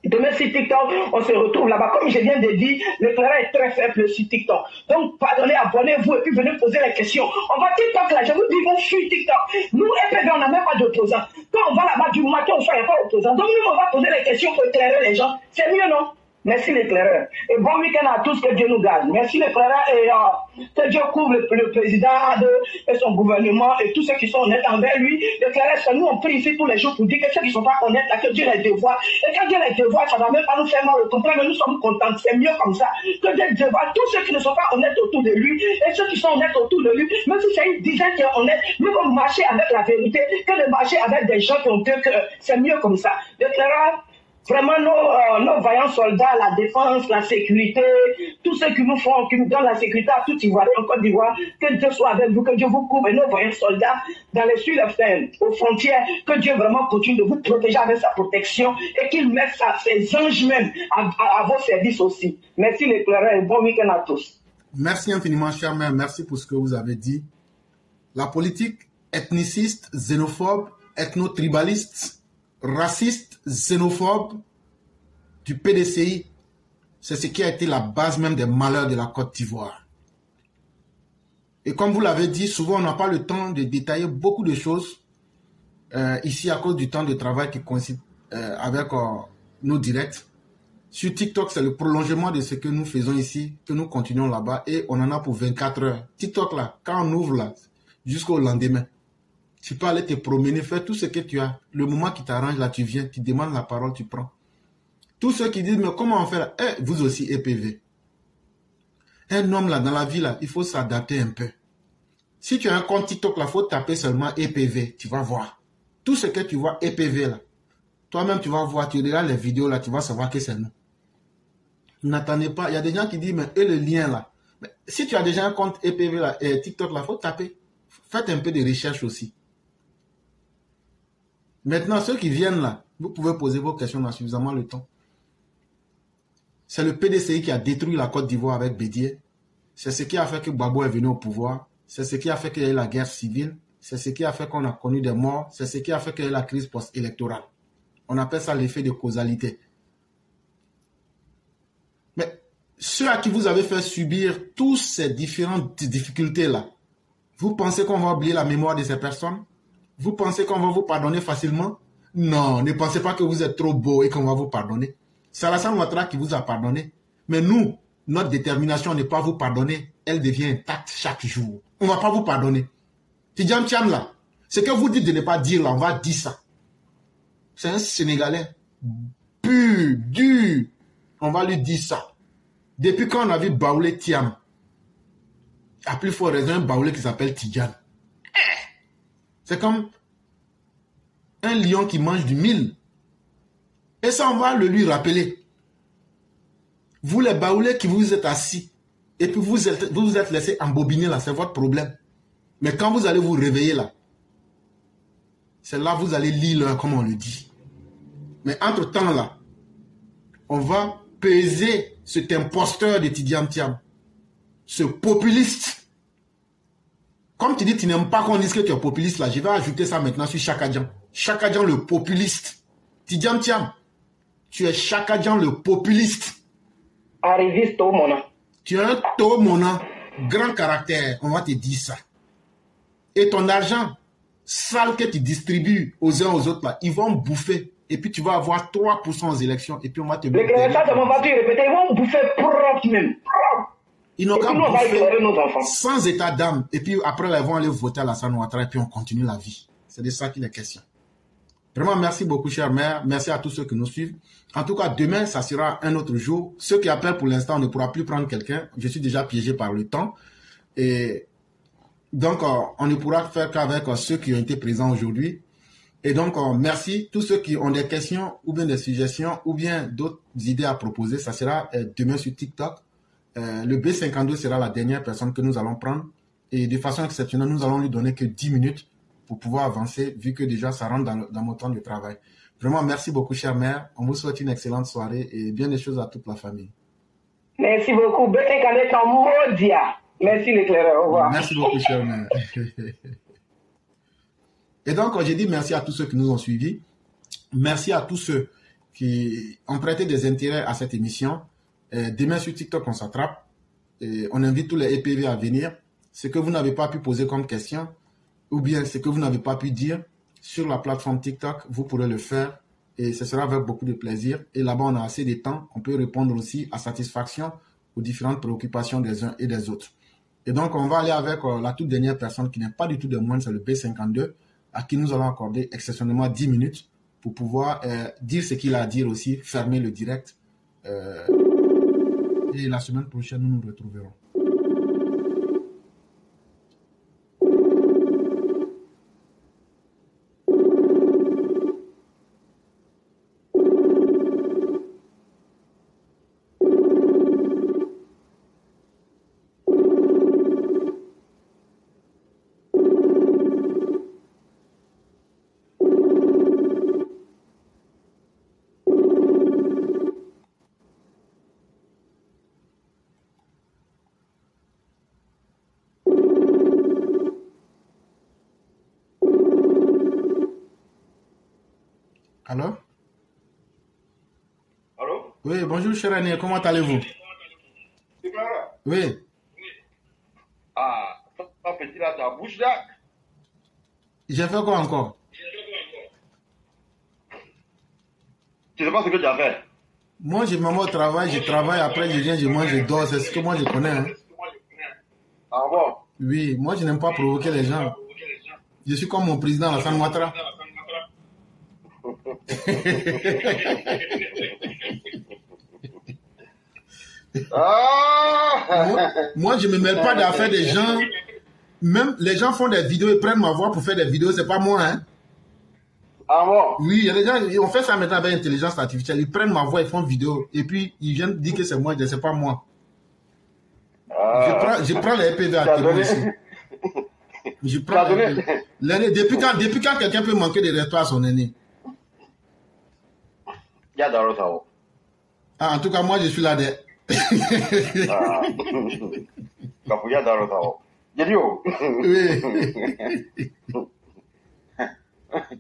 Demain sur TikTok, on se retrouve là-bas. Comme je viens de dire, le terrain est très faible sur TikTok. Donc, pardonnez, abonnez-vous et puis venez poser les questions. On va TikTok là, je vous dis, on fuit TikTok. Nous, EPV, on n'a même pas d'opposants. Quand on va là-bas du matin au soir, il n'y a pas d'opposants. Donc, nous, on va poser les questions pour éclairer les gens. C'est mieux, non? Merci l'éclaireur. Et bon week-end à tous, que Dieu nous garde. Merci l'éclaireur et que Dieu couvre le président et son gouvernement et tous ceux qui sont honnêtes envers lui. L'éclaireur, c'est nous, on prie ici tous les jours pour dire que ceux qui ne sont pas honnêtes, là, que Dieu les dévoile. Et quand Dieu les dévoile, ça ne va même pas nous faire mal au contraire, mais nous sommes contents. C'est mieux comme ça. Que Dieu dévoile tous ceux qui ne sont pas honnêtes autour de lui et ceux qui sont honnêtes autour de lui. Même si c'est une dizaine qui est honnête, mieux que marcher avec la vérité que de marcher avec des gens qui ont peur que c'est mieux comme ça. L'éclaireur, vraiment, nos vaillants soldats, la défense, la sécurité, tous ceux qui nous font, qui nous donnent la sécurité à tout Ivoirien en Côte d'Ivoire, que Dieu soit avec vous, que Dieu vous couvre, et nos vaillants soldats dans les sur les fermes, aux frontières, que Dieu vraiment continue de vous protéger avec sa protection et qu'il mette ses anges même à vos services aussi. Merci l'éclaireur et bon week-end à tous. Merci infiniment, cher mère. Merci pour ce que vous avez dit. La politique ethniciste, xénophobe, ethno-tribaliste, raciste, xénophobe du PDCI, c'est ce qui a été la base même des malheurs de la Côte d'Ivoire. Et comme vous l'avez dit, souvent on n'a pas le temps de détailler beaucoup de choses ici à cause du temps de travail qui coïncide avec nos directs. Sur TikTok, c'est le prolongement de ce que nous faisons ici, que nous continuons là-bas et on en a pour 24 heures. TikTok là, quand on ouvre là, jusqu'au lendemain. Tu peux aller te promener, faire tout ce que tu as. Le moment qui t'arrange, là, tu viens, tu demandes la parole, tu prends. Tous ceux qui disent, mais comment on fait là? Vous aussi, EPV. Un homme, là, dans la vie, là, il faut s'adapter un peu. Si tu as un compte TikTok, là, il faut taper seulement EPV. Tu vas voir. Tout ce que tu vois, EPV, là. Toi-même, tu vas voir, tu regardes les vidéos, là, tu vas savoir que c'est nous. N'attendez pas. Il y a des gens qui disent, mais le lien, là. Mais si tu as déjà un compte EPV, là, TikTok, là, il faut taper. Faites un peu de recherche aussi. Maintenant, ceux qui viennent là, vous pouvez poser vos questions dans suffisamment le temps. C'est le PDCI qui a détruit la Côte d'Ivoire avec Bédié. C'est ce qui a fait que Gbagbo est venu au pouvoir. C'est ce qui a fait qu'il y a eu la guerre civile. C'est ce qui a fait qu'on a connu des morts. C'est ce qui a fait qu'il y a eu la crise post-électorale. On appelle ça l'effet de causalité. Mais ceux à qui vous avez fait subir toutes ces différentes difficultés-là, vous pensez qu'on va oublier la mémoire de ces personnes? Vous pensez qu'on va vous pardonner facilement? Non, ne pensez pas que vous êtes trop beau et qu'on va vous pardonner. C'est Alassane Ouattara qui vous a pardonné. Mais nous, notre détermination n'est pas à vous pardonner. Elle devient intacte chaque jour. On ne va pas vous pardonner. Tidjane Thiam là, ce que vous dites de ne pas dire là, on va dire ça. C'est un Sénégalais pur, dur. On va lui dire ça. Depuis quand on a vu Baoulé Thiam, à plus fort raison, un Baoulé qui s'appelle Tidjane. C'est comme un lion qui mange du mil. Et ça, on va le lui rappeler. Vous, les Baoulés qui vous êtes assis, et puis vous vous êtes laissé embobiner là, c'est votre problème. Mais quand vous allez vous réveiller là, c'est là que vous allez lire l'heure, comme on le dit. Mais entre-temps là, on va peser cet imposteur de Tidjane Thiam, ce populiste. Comme tu dis, tu n'aimes pas qu'on dise que tu es populiste là, je vais ajouter ça maintenant sur Chaka Dian. Chaka Dian le populiste. Tidjane Thiam, tu es Chaka Dian le populiste. Arriviste Tomona. Tu es un Tomona, grand caractère, on va te dire ça. Et ton argent sale que tu distribues aux uns aux autres là, ils vont bouffer. Et puis tu vas avoir 3% aux élections. Et puis on va te mettre. Ça, c'est mon papier répété, ils vont bouffer propre même. Ils n'ont qu'à bouffer sans état d'âme. Et puis après, ils vont aller voter à Alassane Ouattara et puis on continue la vie. C'est de ça qu'il est question. Vraiment, merci beaucoup, chère mère. Merci à tous ceux qui nous suivent. En tout cas, demain, ça sera un autre jour. Ceux qui appellent pour l'instant, on ne pourra plus prendre quelqu'un. Je suis déjà piégé par le temps. Et donc, on ne pourra faire qu'avec ceux qui ont été présents aujourd'hui. Et donc, merci. Tous ceux qui ont des questions ou bien des suggestions ou bien d'autres idées à proposer, ça sera demain sur TikTok. Le B52 sera la dernière personne que nous allons prendre. Et de façon exceptionnelle, nous allons lui donner que 10 minutes pour pouvoir avancer, vu que déjà ça rentre dans mon temps de travail. Vraiment, merci beaucoup, chère mère. On vous souhaite une excellente soirée et bien des choses à toute la famille. Merci beaucoup. Merci l'éclaireur. Au revoir. Merci beaucoup, chère mère. Et donc, j'ai dit merci à tous ceux qui nous ont suivis. Merci à tous ceux qui ont prêté des intérêts à cette émission. Demain sur TikTok, on s'attrape. On invite tous les EPV à venir. Ce que vous n'avez pas pu poser comme question, ou bien ce que vous n'avez pas pu dire sur la plateforme TikTok, vous pourrez le faire. Et ce sera avec beaucoup de plaisir. Et là-bas, on a assez de temps. On peut répondre aussi à satisfaction aux différentes préoccupations des uns et des autres. Et donc, on va aller avec la toute dernière personne qui n'est pas du tout de moindre, c'est le B52, à qui nous allons accorder exceptionnellement 10 minutes pour pouvoir dire ce qu'il a à dire aussi, fermer le direct. Et la semaine prochaine, nous nous retrouverons. Allô? Allô? Oui, bonjour cher Aîné, comment allez-vous? C'est Clara? Oui. Ah, ça petit là, ta bouche là. J'ai fait quoi encore? Tu sais pas ce que tu as fait? Moi, je me mets au travail, je travaille, après je viens, je mange, je dors, c'est ce que moi je connais. Hein. Ah bon? Oui, moi je n'aime pas provoquer les gens. Je suis comme mon président Alassane Ouattara. Moi, je ne me mêle pas d'affaires des gens. Même les gens font des vidéos, ils prennent ma voix pour faire des vidéos, c'est pas moi. Hein. Ah bon? Oui, il y a des gens, on fait ça maintenant avec l'intelligence artificielle. Ils prennent ma voix, ils font vidéo, et puis ils viennent dire que c'est moi, je ne sais pas moi. Ah. Je prends les PV à témoin ici. Je prends depuis quand quelqu'un peut manquer de respect à son aîné? Ah, en tout cas, moi, je suis là. Ah. Oui.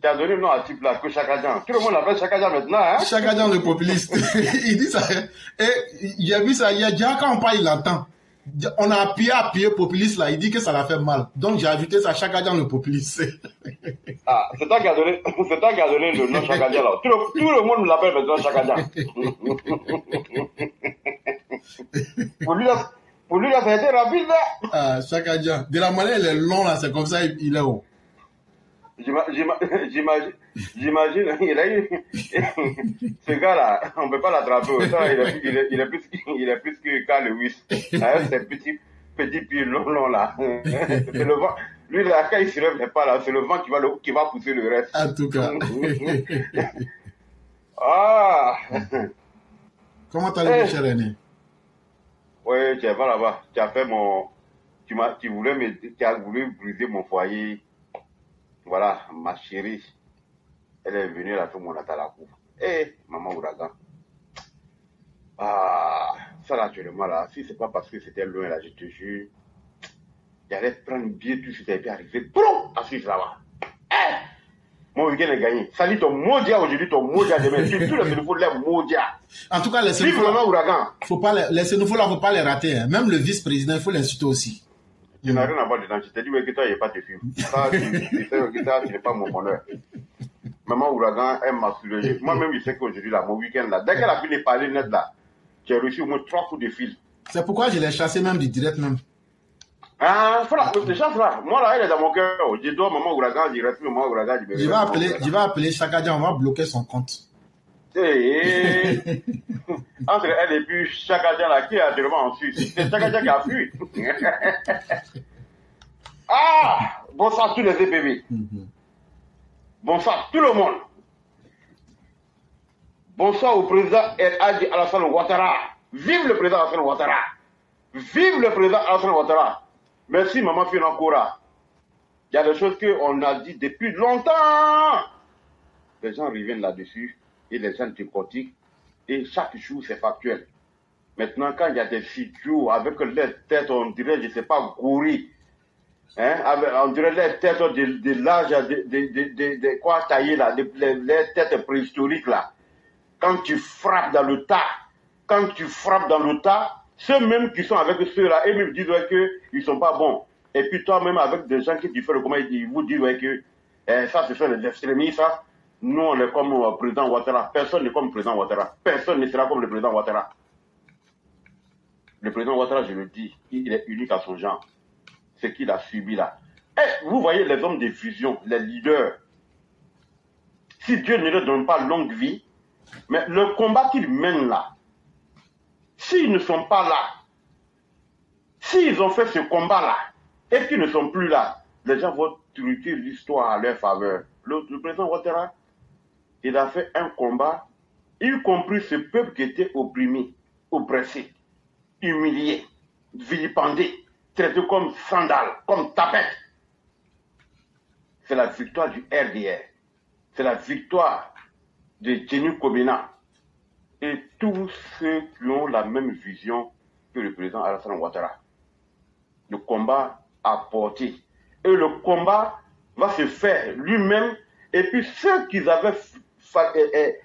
Tu as donné le nom à type là, que Chakajan. Tout le monde l'appelle Chakajan maintenant. Hein? Chakajan le populiste. Il dit ça. Et j'ai vu ça. Il y a déjà quand on parle, il entend. On a appuyé populiste là. Il dit que ça l'a fait mal. Donc j'ai ajouté ça, Chakajan le populiste. Ah, c'est toi qui as donné le nom Chakajan là. Tout le monde l'appelle maintenant Chakajan. Pour lui là, ça a été rapide là. Ah, Chakajan. De la manière, il est long là, c'est comme ça, il est haut. J'imagine, il a eu, ce gars-là, on ne peut pas l'attraper. Il est plus que Carl Lewis. Avec ses petits pieds longs là. C'est le vent. Lui, là, quand il se lève pas là, c'est le vent qui va pousser le reste. En tout cas. Ah! Comment allez-vous, cher aîné? Oui, tu es là-bas. Tu as fait tu as voulu briser mon foyer. Voilà, ma chérie, elle est venue là, tout le monde à la cour. Eh, maman Ouragan. Ah, ça là, actuellement là, si c'est pas parce que c'était loin là, je te jure, j'allais prendre bien tout ce qui était arrivé. Boum, assise là-bas. Eh, mon week-end est gagné. Salut ton Modia aujourd'hui, ton Modia demain. Sur tous les téléphones, les Modia. En tout cas, les Vive maman Ouragan. Les Sénéfaux là, faut pas les rater. Hein. Même le vice-président, il faut l'insulter aussi. Tu n'as rien à voir dedans. Je t'ai dit que toi, il n'y a pas de film. Ça, tu n'es pas mon bonheur. Maman Ouragan, elle m'a soulagé. Moi-même, je sais qu'aujourd'hui, là, mon week-end, là, dès qu'elle a fini de parler net, là, j'ai reçu au moins 3 coups de fil. C'est pourquoi je l'ai chassé même du direct même. Ah, voilà, c'est chasse là. Moi, là, elle est dans mon cœur. Je dois Maman Ouragan, je reste Maman Ouragan. Je vais appeler Chakajan, on va bloquer son compte. Entre elle et puis Chakajan là, qui est actuellement en Suisse. C'est Chakajan qui a fui. Ah! Bonsoir tous les EPV. Bonsoir tout le monde. Bonsoir au président Hadji Alassane Ouattara. Vive le président Alassane Ouattara. Vive le président Alassane Ouattara. Merci maman Fiona Koura. Il y a des choses qu'on a dit depuis longtemps. Les gens reviennent là-dessus et les gens décortiquent. Et chaque jour, c'est factuel. Maintenant, quand il y a des vidéos avec les têtes, on dirait, je ne sais pas, gourris, hein, on dirait les têtes de l'âge, de quoi tailler là, les têtes préhistoriques là. Quand tu frappes dans le tas, ceux-mêmes qui sont avec ceux-là, et même disent ouais, qu'ils ne sont pas bons. Et puis toi-même, avec des gens qui diffèrent, comment ils vous disent ouais, que ça, ce sont les extrémistes, ça. Nous, on est comme le président Ouattara. Personne n'est comme le président Ouattara. Personne ne sera comme le président Ouattara. Le président Ouattara, je le dis, il est unique à son genre. Ce qu'il a subi là. Et vous voyez les hommes de vision, les leaders. Si Dieu ne leur donne pas longue vie, mais le combat qu'ils mènent là, s'ils ne sont pas là, s'ils ont fait ce combat là, et qu'ils ne sont plus là, les gens vont truquer l'histoire à leur faveur. Le président Ouattara, il a fait un combat, y compris ce peuple qui était opprimé, oppressé, humilié, vilipendé, traité comme sandale, comme tapette. C'est la victoire du RDR. C'est la victoire de Jenny Kobina et tous ceux qui ont la même vision que le président Alassane Ouattara. Le combat a porté. Et le combat va se faire lui-même. Et puis ceux qui avaient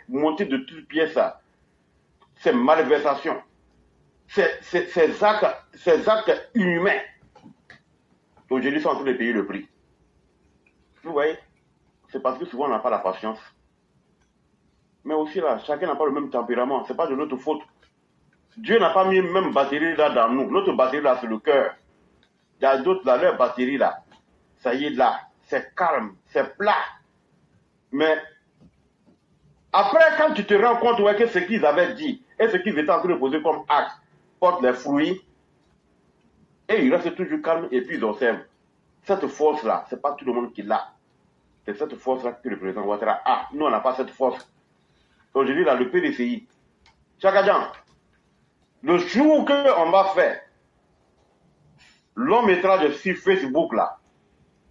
monté de toutes pièces, ces malversations, ces actes inhumains, aujourd'hui sont en train de payer le prix. Vous voyez, c'est parce que souvent on n'a pas la patience. Mais aussi là, chacun n'a pas le même tempérament. Ce n'est pas de notre faute. Dieu n'a pas mis même batterie là dans nous. Notre batterie là, c'est le cœur. Il y a d'autres là, leur batterie là, ça y est là, c'est calme, c'est plat. Mais après, quand tu te rends compte ouais, que ce qu'ils avaient dit et ce qu'ils étaient en train de poser comme acte porte les fruits, et ils restent toujours calmes et puis ils observent. Cette force-là, ce n'est pas tout le monde qui l'a. C'est cette force-là que le président Ouattara a. Nous, on n'a pas cette force. Aujourd'hui, là, le PDCI, Chakajan, le jour qu'on va faire long métrage sur Facebook, là,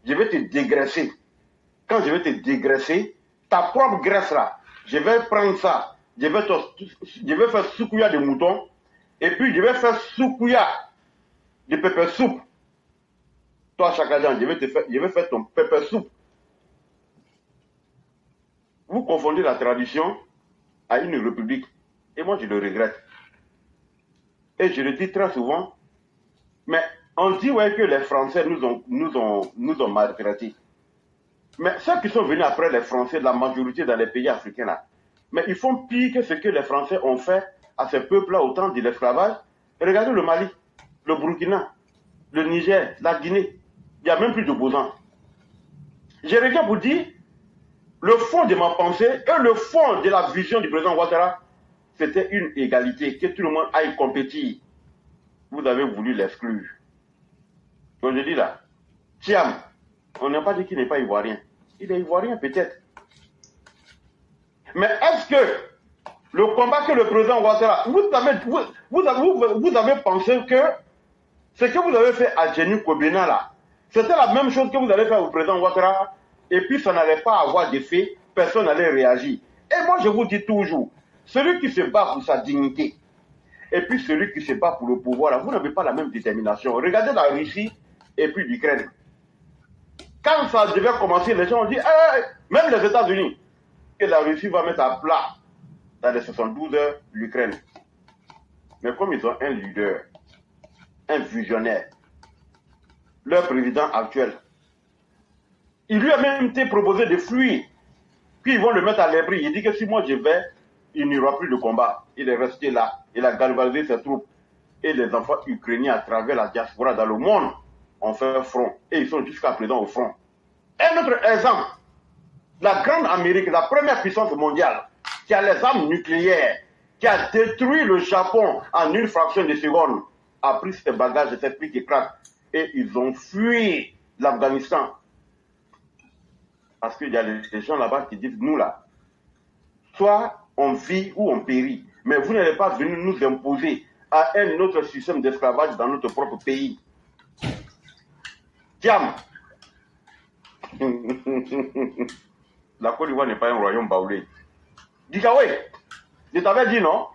je vais te dégraisser. Quand je vais te dégraisser, ta propre graisse, là, je vais prendre ça, je vais faire soukouya de mouton, et puis je vais faire soukouya de pepper soupe. Toi, Chakajan, je vais faire ton pepper soupe. Vous confondez la tradition à une république. Et moi, je le regrette. Et je le dis très souvent. Mais on dit ouais, que les Français nous ont maltraités. Mais ceux qui sont venus après les Français, la majorité dans les pays africains, là, mais ils font pire que ce que les Français ont fait à ces peuples-là au temps de l'esclavage. Regardez le Mali, le Burkina, le Niger, la Guinée. Il n'y a même plus d'opposants. Je reviens pour dire, le fond de ma pensée et le fond de la vision du président Ouattara, c'était une égalité, que tout le monde aille compétir. Vous avez voulu l'exclure. Donc je dis là, Thiam, on n'a pas dit qu'il n'est pas ivoirien. Il est ivoirien peut-être. Mais est-ce que le combat que le président Ouattara, vous avez pensé que ce que vous avez fait à Jenny Kobina là, c'était la même chose que vous allez faire au président Ouattara, et puis ça n'allait pas avoir d'effet, personne n'allait réagir. Et moi je vous dis toujours, celui qui se bat pour sa dignité, et puis celui qui se bat pour le pouvoir, là, vous n'avez pas la même détermination. Regardez la Russie et puis l'Ukraine. Quand ça devait commencer, les gens ont dit, même les États-Unis, que la Russie va mettre à plat dans les 72 heures l'Ukraine. Mais comme ils ont un leader, un visionnaire, leur président actuel, il lui a même été proposé de fuir. Puis ils vont le mettre à l'abri. Il dit que si moi je vais, il n'y aura plus de combat. Il est resté là. Il a galvanisé ses troupes. Et les enfants ukrainiens à travers la diaspora dans le monde ont fait front. Et ils sont jusqu'à présent au front. Un autre exemple, la grande Amérique, la première puissance mondiale, qui a les armes nucléaires, qui a détruit le Japon en une fraction de seconde, a pris ses bagages et ses pics et craques. Et ils ont fui l'Afghanistan. Parce qu'il y a des gens là-bas qui disent, nous là, soit on vit ou on périt. Mais vous n'allez pas venir nous imposer à un autre système d'esclavage dans notre propre pays. Tiam. La Côte d'Ivoire n'est pas un royaume baoulé. Dikawe, je t'avais dit non?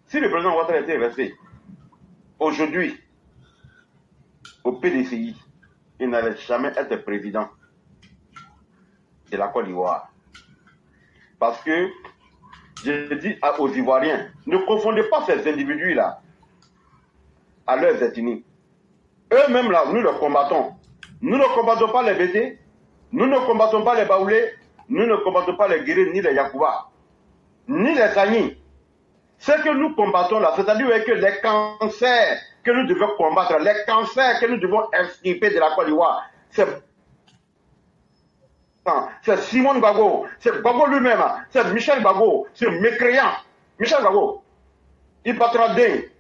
Si le président Ouattara était resté aujourd'hui au PDCI, il n'allait jamais être président de la Côte d'Ivoire. Parce que, je dis aux Ivoiriens, ne confondez pas ces individus-là à leurs ethnies. Eux-mêmes là, nous les combattons. Nous ne combattons pas les BT, Nous ne combattons pas les Baoulés, nous ne combattons pas les Guéris, ni les Yakuba, ni les Sani. Ce que nous combattons là, c'est-à-dire que les cancers que nous devons combattre, les cancers que nous devons extirper de la Côte d'Ivoire, c'est Simon Bago, c'est Bago lui-même, c'est Michel Bago, c'est mécréant. Michel Bago, il partira dingue.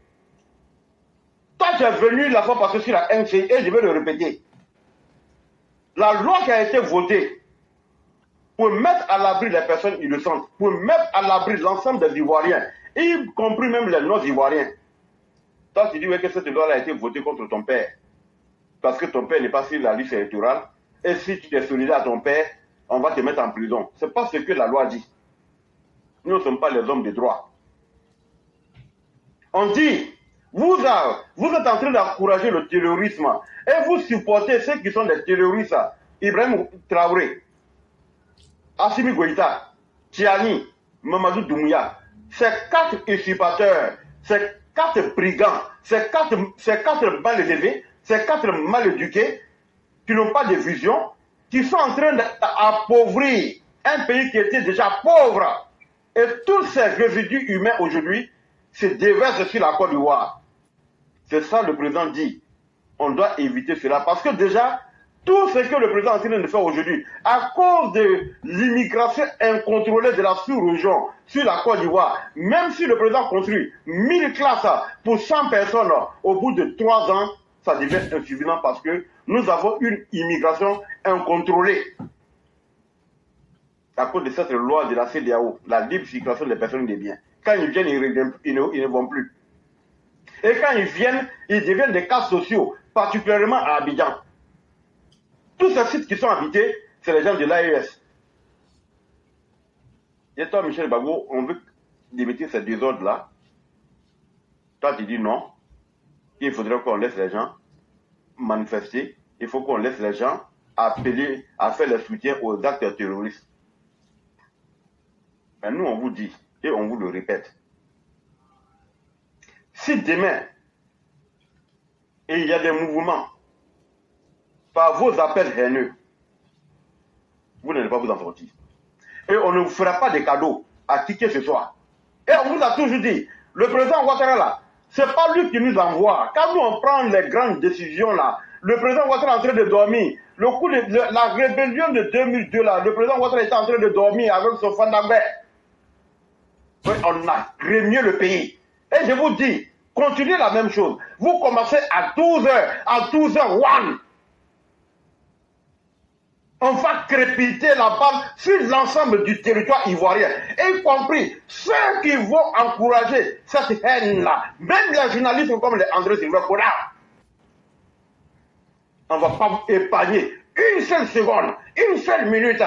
Toi, tu es venu la fois passée sur la NCI et je vais le répéter. La loi qui a été votée pour mettre à l'abri les personnes innocentes, pour mettre à l'abri l'ensemble des Ivoiriens, y compris même les non-Ivoiriens. Toi, tu dis que cette loi a été votée contre ton père, parce que ton père n'est pas sur la liste électorale, et si tu es solidaire à ton père, on va te mettre en prison. Ce n'est pas ce que la loi dit. Nous ne sommes pas les hommes de droit. On dit, vous êtes en train d'encourager le terrorisme, et vous supportez ceux qui sont des terroristes, Ibrahim Traoré, Assimi Goïta, Tiani, Mamadou Doumbouya, ces 4 usurpateurs, ces 4 brigands, ces 4 mal élevés, ces 4 mal éduqués, qui n'ont pas de vision, qui sont en train d'appauvrir un pays qui était déjà pauvre. Et tous ces résidus humains aujourd'hui se déversent sur la Côte d'Ivoire. C'est ça le président dit. On doit éviter cela parce que déjà, tout ce que le président est en train de faire aujourd'hui, à cause de l'immigration incontrôlée de la sous-région sur la Côte d'Ivoire, même si le président construit 1000 classes pour 100 personnes, au bout de 3 ans, ça devient insuffisant parce que nous avons une immigration incontrôlée. À cause de cette loi de la CEDEAO, la libre circulation des personnes et des biens. Quand ils viennent, ils ne vont plus. Et quand ils viennent, ils deviennent des cas sociaux, particulièrement à Abidjan. Tous ces sites qui sont habités, c'est les gens de l'AES. Et toi, Michel Bago, on veut limiter ces désordres-là. Toi, tu dis non. Il faudrait qu'on laisse les gens manifester. Il faut qu'on laisse les gens appeler à faire le soutien aux actes terroristes. Mais nous, on vous dit, et on vous le répète, si demain, il y a des mouvements, par vos appels haineux, vous n'allez pas vous en sortir. Et on ne vous fera pas de cadeaux à qui que ce soit. Et on vous a toujours dit, le président Ouattara là, c'est pas lui qui nous envoie. Quand nous on prend les grandes décisions là, le président Ouattara est en train de dormir. Le coup de la rébellion de 2002 là, le président Ouattara était en train de dormir avec son Fandabé. Oui, on a remué le pays. Et je vous dis, continuez la même chose. Vous commencez à 12h, à 12h01. On va crépiter la balle sur l'ensemble du territoire ivoirien, y compris ceux qui vont encourager cette haine-là, même les journalistes comme les André Sylvain Collard. On ne va pas épargner une seule seconde, une seule minute.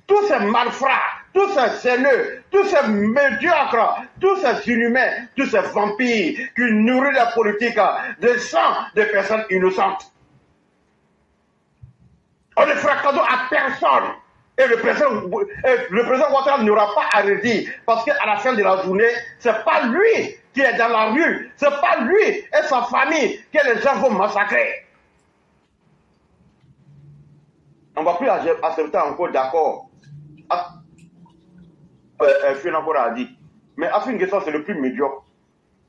Tous ces malfrats, tous ces haineux, tous ces médiocres, tous ces inhumains, tous ces vampires qui nourrissent la politique de sang de personnes innocentes. On ne fera cadeau à personne. Et le président Ouattara n'aura pas à redire. Parce qu'à la fin de la journée, ce n'est pas lui qui est dans la rue. Ce n'est pas lui et sa famille que les gens vont massacrer. On ne va plus accepter encore d'accord. Finalement, a dit. Mais Afrique Guessant, c'est le plus médiocre.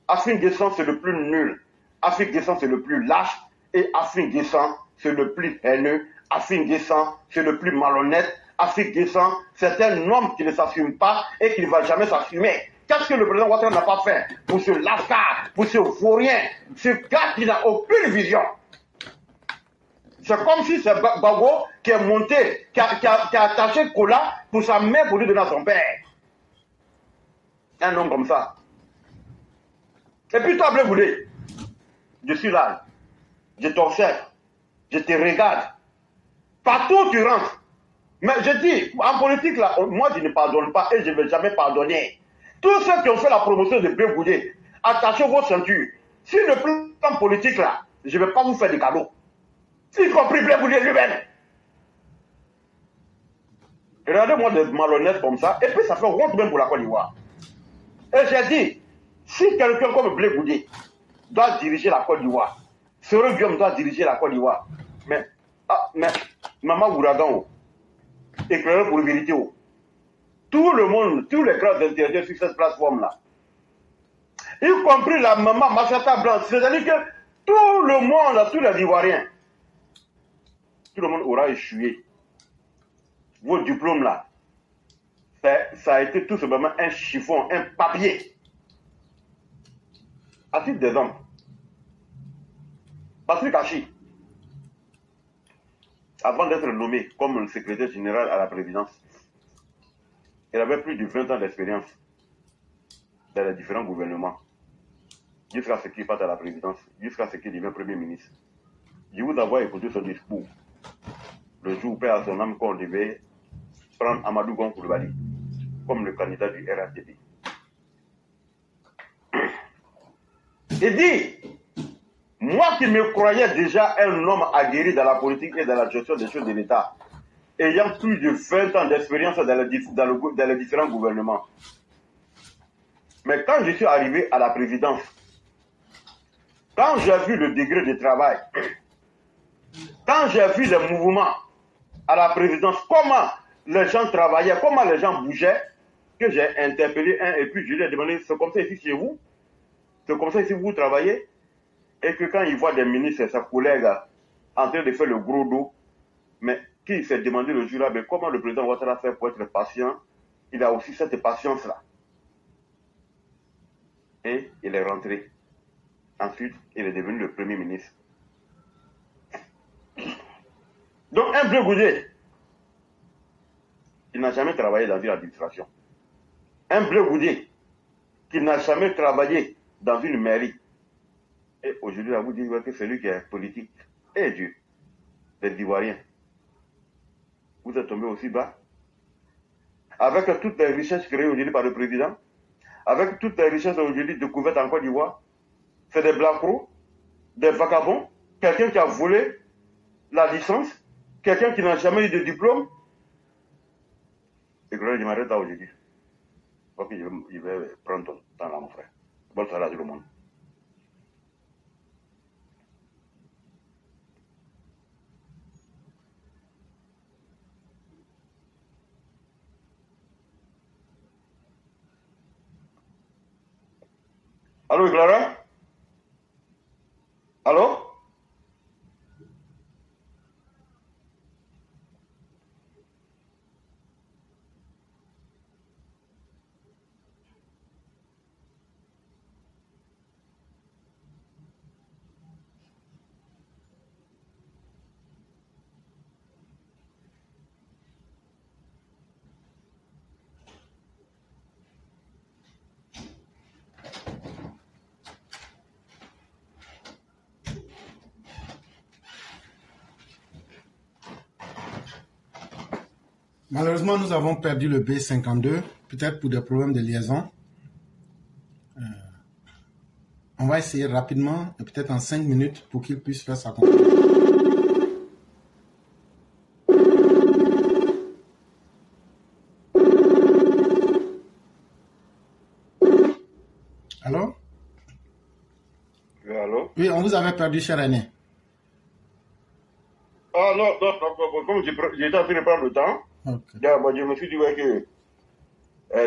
Afrique Guessant, c'est le plus nul. Afrique Guessant, c'est le plus lâche. Et Afrique Guessant, c'est le plus haineux. Afrique Guessant, c'est le plus malhonnête. Afrique Guessant, c'est un homme qui ne s'assume pas et qui ne va jamais s'assumer. Qu'est-ce que le président Ouattara n'a pas fait pour ce lascar, pour ce vaurien, ce gars qui n'a aucune vision? C'est comme si c'est Bago qui est monté, qui a attaché Kola pour sa mère pour lui donner à son père. Un homme comme ça. Et puis toi, Blé Boulé, je suis là, je t'observe, je te regarde. Partout où tu rentres. Mais je dis, en politique, là, moi je ne pardonne pas et je ne vais jamais pardonner. Tous ceux qui ont fait la promotion de Blé Boulé, attachez vos ceintures. Si le plan politique, là, je ne vais pas vous faire des cadeaux. Y compris Blé Boulé lui-même. Regardez-moi des malhonnêtes comme ça, et puis ça fait honte même pour la Côte d'Ivoire. Et j'ai dit, si quelqu'un comme Blé Boulé doit diriger la Côte d'Ivoire, Soro Guillaume doit diriger la Côte d'Ivoire, mais Maman Ouragan, éclaireur pour la vérité. Tout le monde, tous les grands intellectuels sur cette plateforme-là, y compris la maman Machata Blanche, c'est-à-dire que tout le monde, tous les Ivoiriens, tout le monde aura échoué. Vos diplômes-là, ça a été tout simplement un chiffon, un papier. À titre d'exemple, Patrick Hachi, avant d'être nommé comme le secrétaire général à la présidence, il avait plus de 20 ans d'expérience dans les différents gouvernements, jusqu'à ce qu'il parte à la présidence, jusqu'à ce qu'il devienne Premier ministre. Je vous avoir écouté son discours le jour où père à son âme qu'on devait prendre Amadou Gon Coulibaly comme le candidat du RHDP. Il dit, moi qui me croyais déjà un homme aguerri dans la politique et dans la gestion des choses de l'État, ayant plus de 20 ans d'expérience dans les différents gouvernements. Mais quand je suis arrivé à la présidence, quand j'ai vu le degré de travail, quand j'ai vu les mouvements à la présidence, comment les gens travaillaient, comment les gens bougeaient, que j'ai interpellé un et puis je lui ai demandé, c'est comme ça ici chez vous? C'est comme ça ici vous travaillez? Et que quand il voit des ministres et ses collègues en train de faire le gros dos, mais qui s'est demandé le jour-là, mais comment le président Ouattara fait pour être patient? Il a aussi cette patience-là. Et il est rentré. Ensuite, il est devenu le Premier ministre. Donc, un Bleu Goudé, il n'a jamais travaillé dans une administration. Un Bleu Goudé, qui n'a jamais travaillé dans une mairie. Et aujourd'hui, là, vous dites que c'est lui qui est politique. Eh Dieu, les Ivoiriens, vous êtes tombés aussi bas. Avec toutes les richesses créées aujourd'hui par le président, avec toutes les richesses aujourd'hui découvertes en Côte d'Ivoire, c'est des blacros, des vagabonds, quelqu'un qui a volé la licence, quelqu'un qui n'a jamais eu de diplôme. Et que je m'arrête là aujourd'hui. Ok, je vais prendre ton temps là, mon frère. Bonne soirée à tout le monde. Allô, Clara? Allô? Malheureusement, nous avons perdu le B52, peut-être pour des problèmes de liaison. On va essayer rapidement, et peut-être en 5 minutes, pour qu'il puisse faire sa conclusion. Allô? Oui, allô? Oui, on vous avait perdu, cher aîné. Ah non, comme j'étais en train de prendre le temps, Okay. je me suis dit ouais, que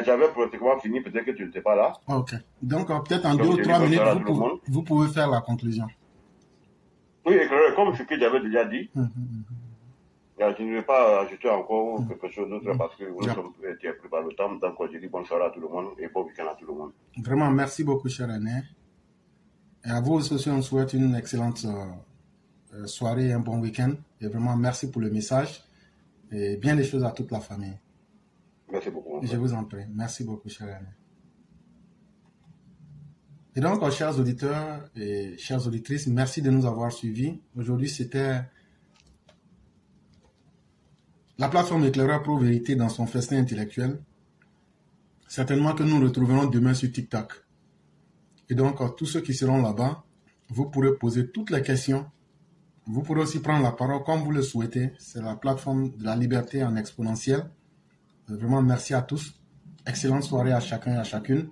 j'avais pratiquement fini, peut-être que tu n'étais pas là. Ok. Donc, peut-être en 2 ou 3 minutes, vous pouvez faire la conclusion. Oui, comme ce que j'avais déjà dit, je ne vais pas ajouter encore quelque chose d'autre parce que nous sommes pris par le temps. Donc, je dis bonne soirée à tout le monde et bon week-end à tout le monde. Vraiment, merci beaucoup, cher aîné. Et à vous aussi, on souhaite une excellente soirée et un bon week-end. Et vraiment, merci pour le message. Et bien des choses à toute la famille. Merci beaucoup. Je vous en prie. Merci beaucoup, cher ami. Et donc, chers auditeurs et chères auditrices, merci de nous avoir suivis. Aujourd'hui, c'était la plateforme Éclaireur Pro Vérité dans son festin intellectuel. Certainement que nous nous retrouverons demain sur TikTok. Et donc, tous ceux qui seront là-bas, vous pourrez poser toutes les questions. Vous pourrez aussi prendre la parole comme vous le souhaitez. C'est la plateforme de la liberté en exponentiel. Vraiment, merci à tous. Excellente soirée à chacun et à chacune.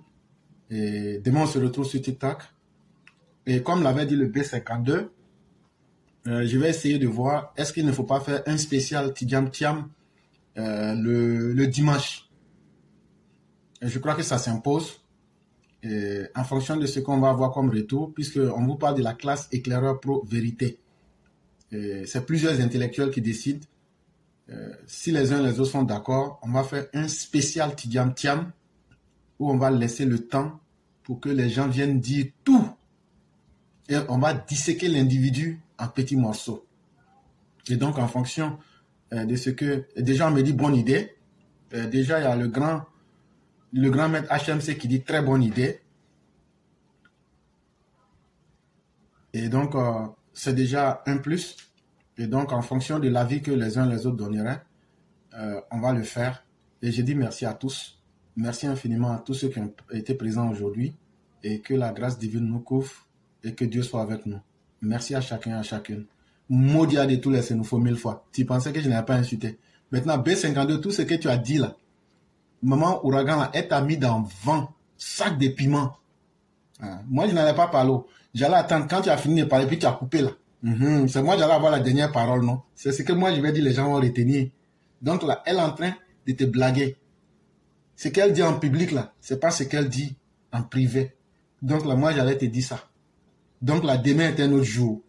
Et demain, on se retrouve sur TikTok. Et comme l'avait dit le B52, je vais essayer de voir, est-ce qu'il ne faut pas faire un spécial Tidjam Tiam le dimanche. Et je crois que ça s'impose en fonction de ce qu'on va avoir comme retour, puisqu'on vous parle de la classe éclaireur pro vérité. C'est plusieurs intellectuels qui décident. Si les uns et les autres sont d'accord, on va faire un spécial Tidjam Tiam où on va laisser le temps pour que les gens viennent dire tout. Et on va disséquer l'individu en petits morceaux. Et donc, en fonction de ce que... Déjà, on me dit bonne idée. Déjà, il y a le grand maître HMC qui dit très bonne idée. Et donc, c'est déjà un plus. Et donc, en fonction de l'avis que les uns et les autres donneraient, on va le faire. Et je dis merci à tous. Merci infiniment à tous ceux qui ont été présents aujourd'hui. Et que la grâce divine nous couvre et que Dieu soit avec nous. Merci à chacun et à chacune. Maudit à de tous les nous faut 1000 fois. Tu pensais que je n'avais pas insulté. Maintenant, B52, tout ce que tu as dit là, maman Ouragan, là, elle t'a mis dans 20 sacs de piment. Moi, je n'allais pas parler. J'allais attendre quand tu as fini de parler, puis tu as coupé là. C'est moi, j'allais avoir la dernière parole, non? C'est ce que moi, je vais dire, les gens vont retenir. Donc là, elle est en train de te blaguer. Ce qu'elle dit en public là, c'est pas ce qu'elle dit en privé. Donc là, moi, j'allais te dire ça. Donc là, demain est un autre jour.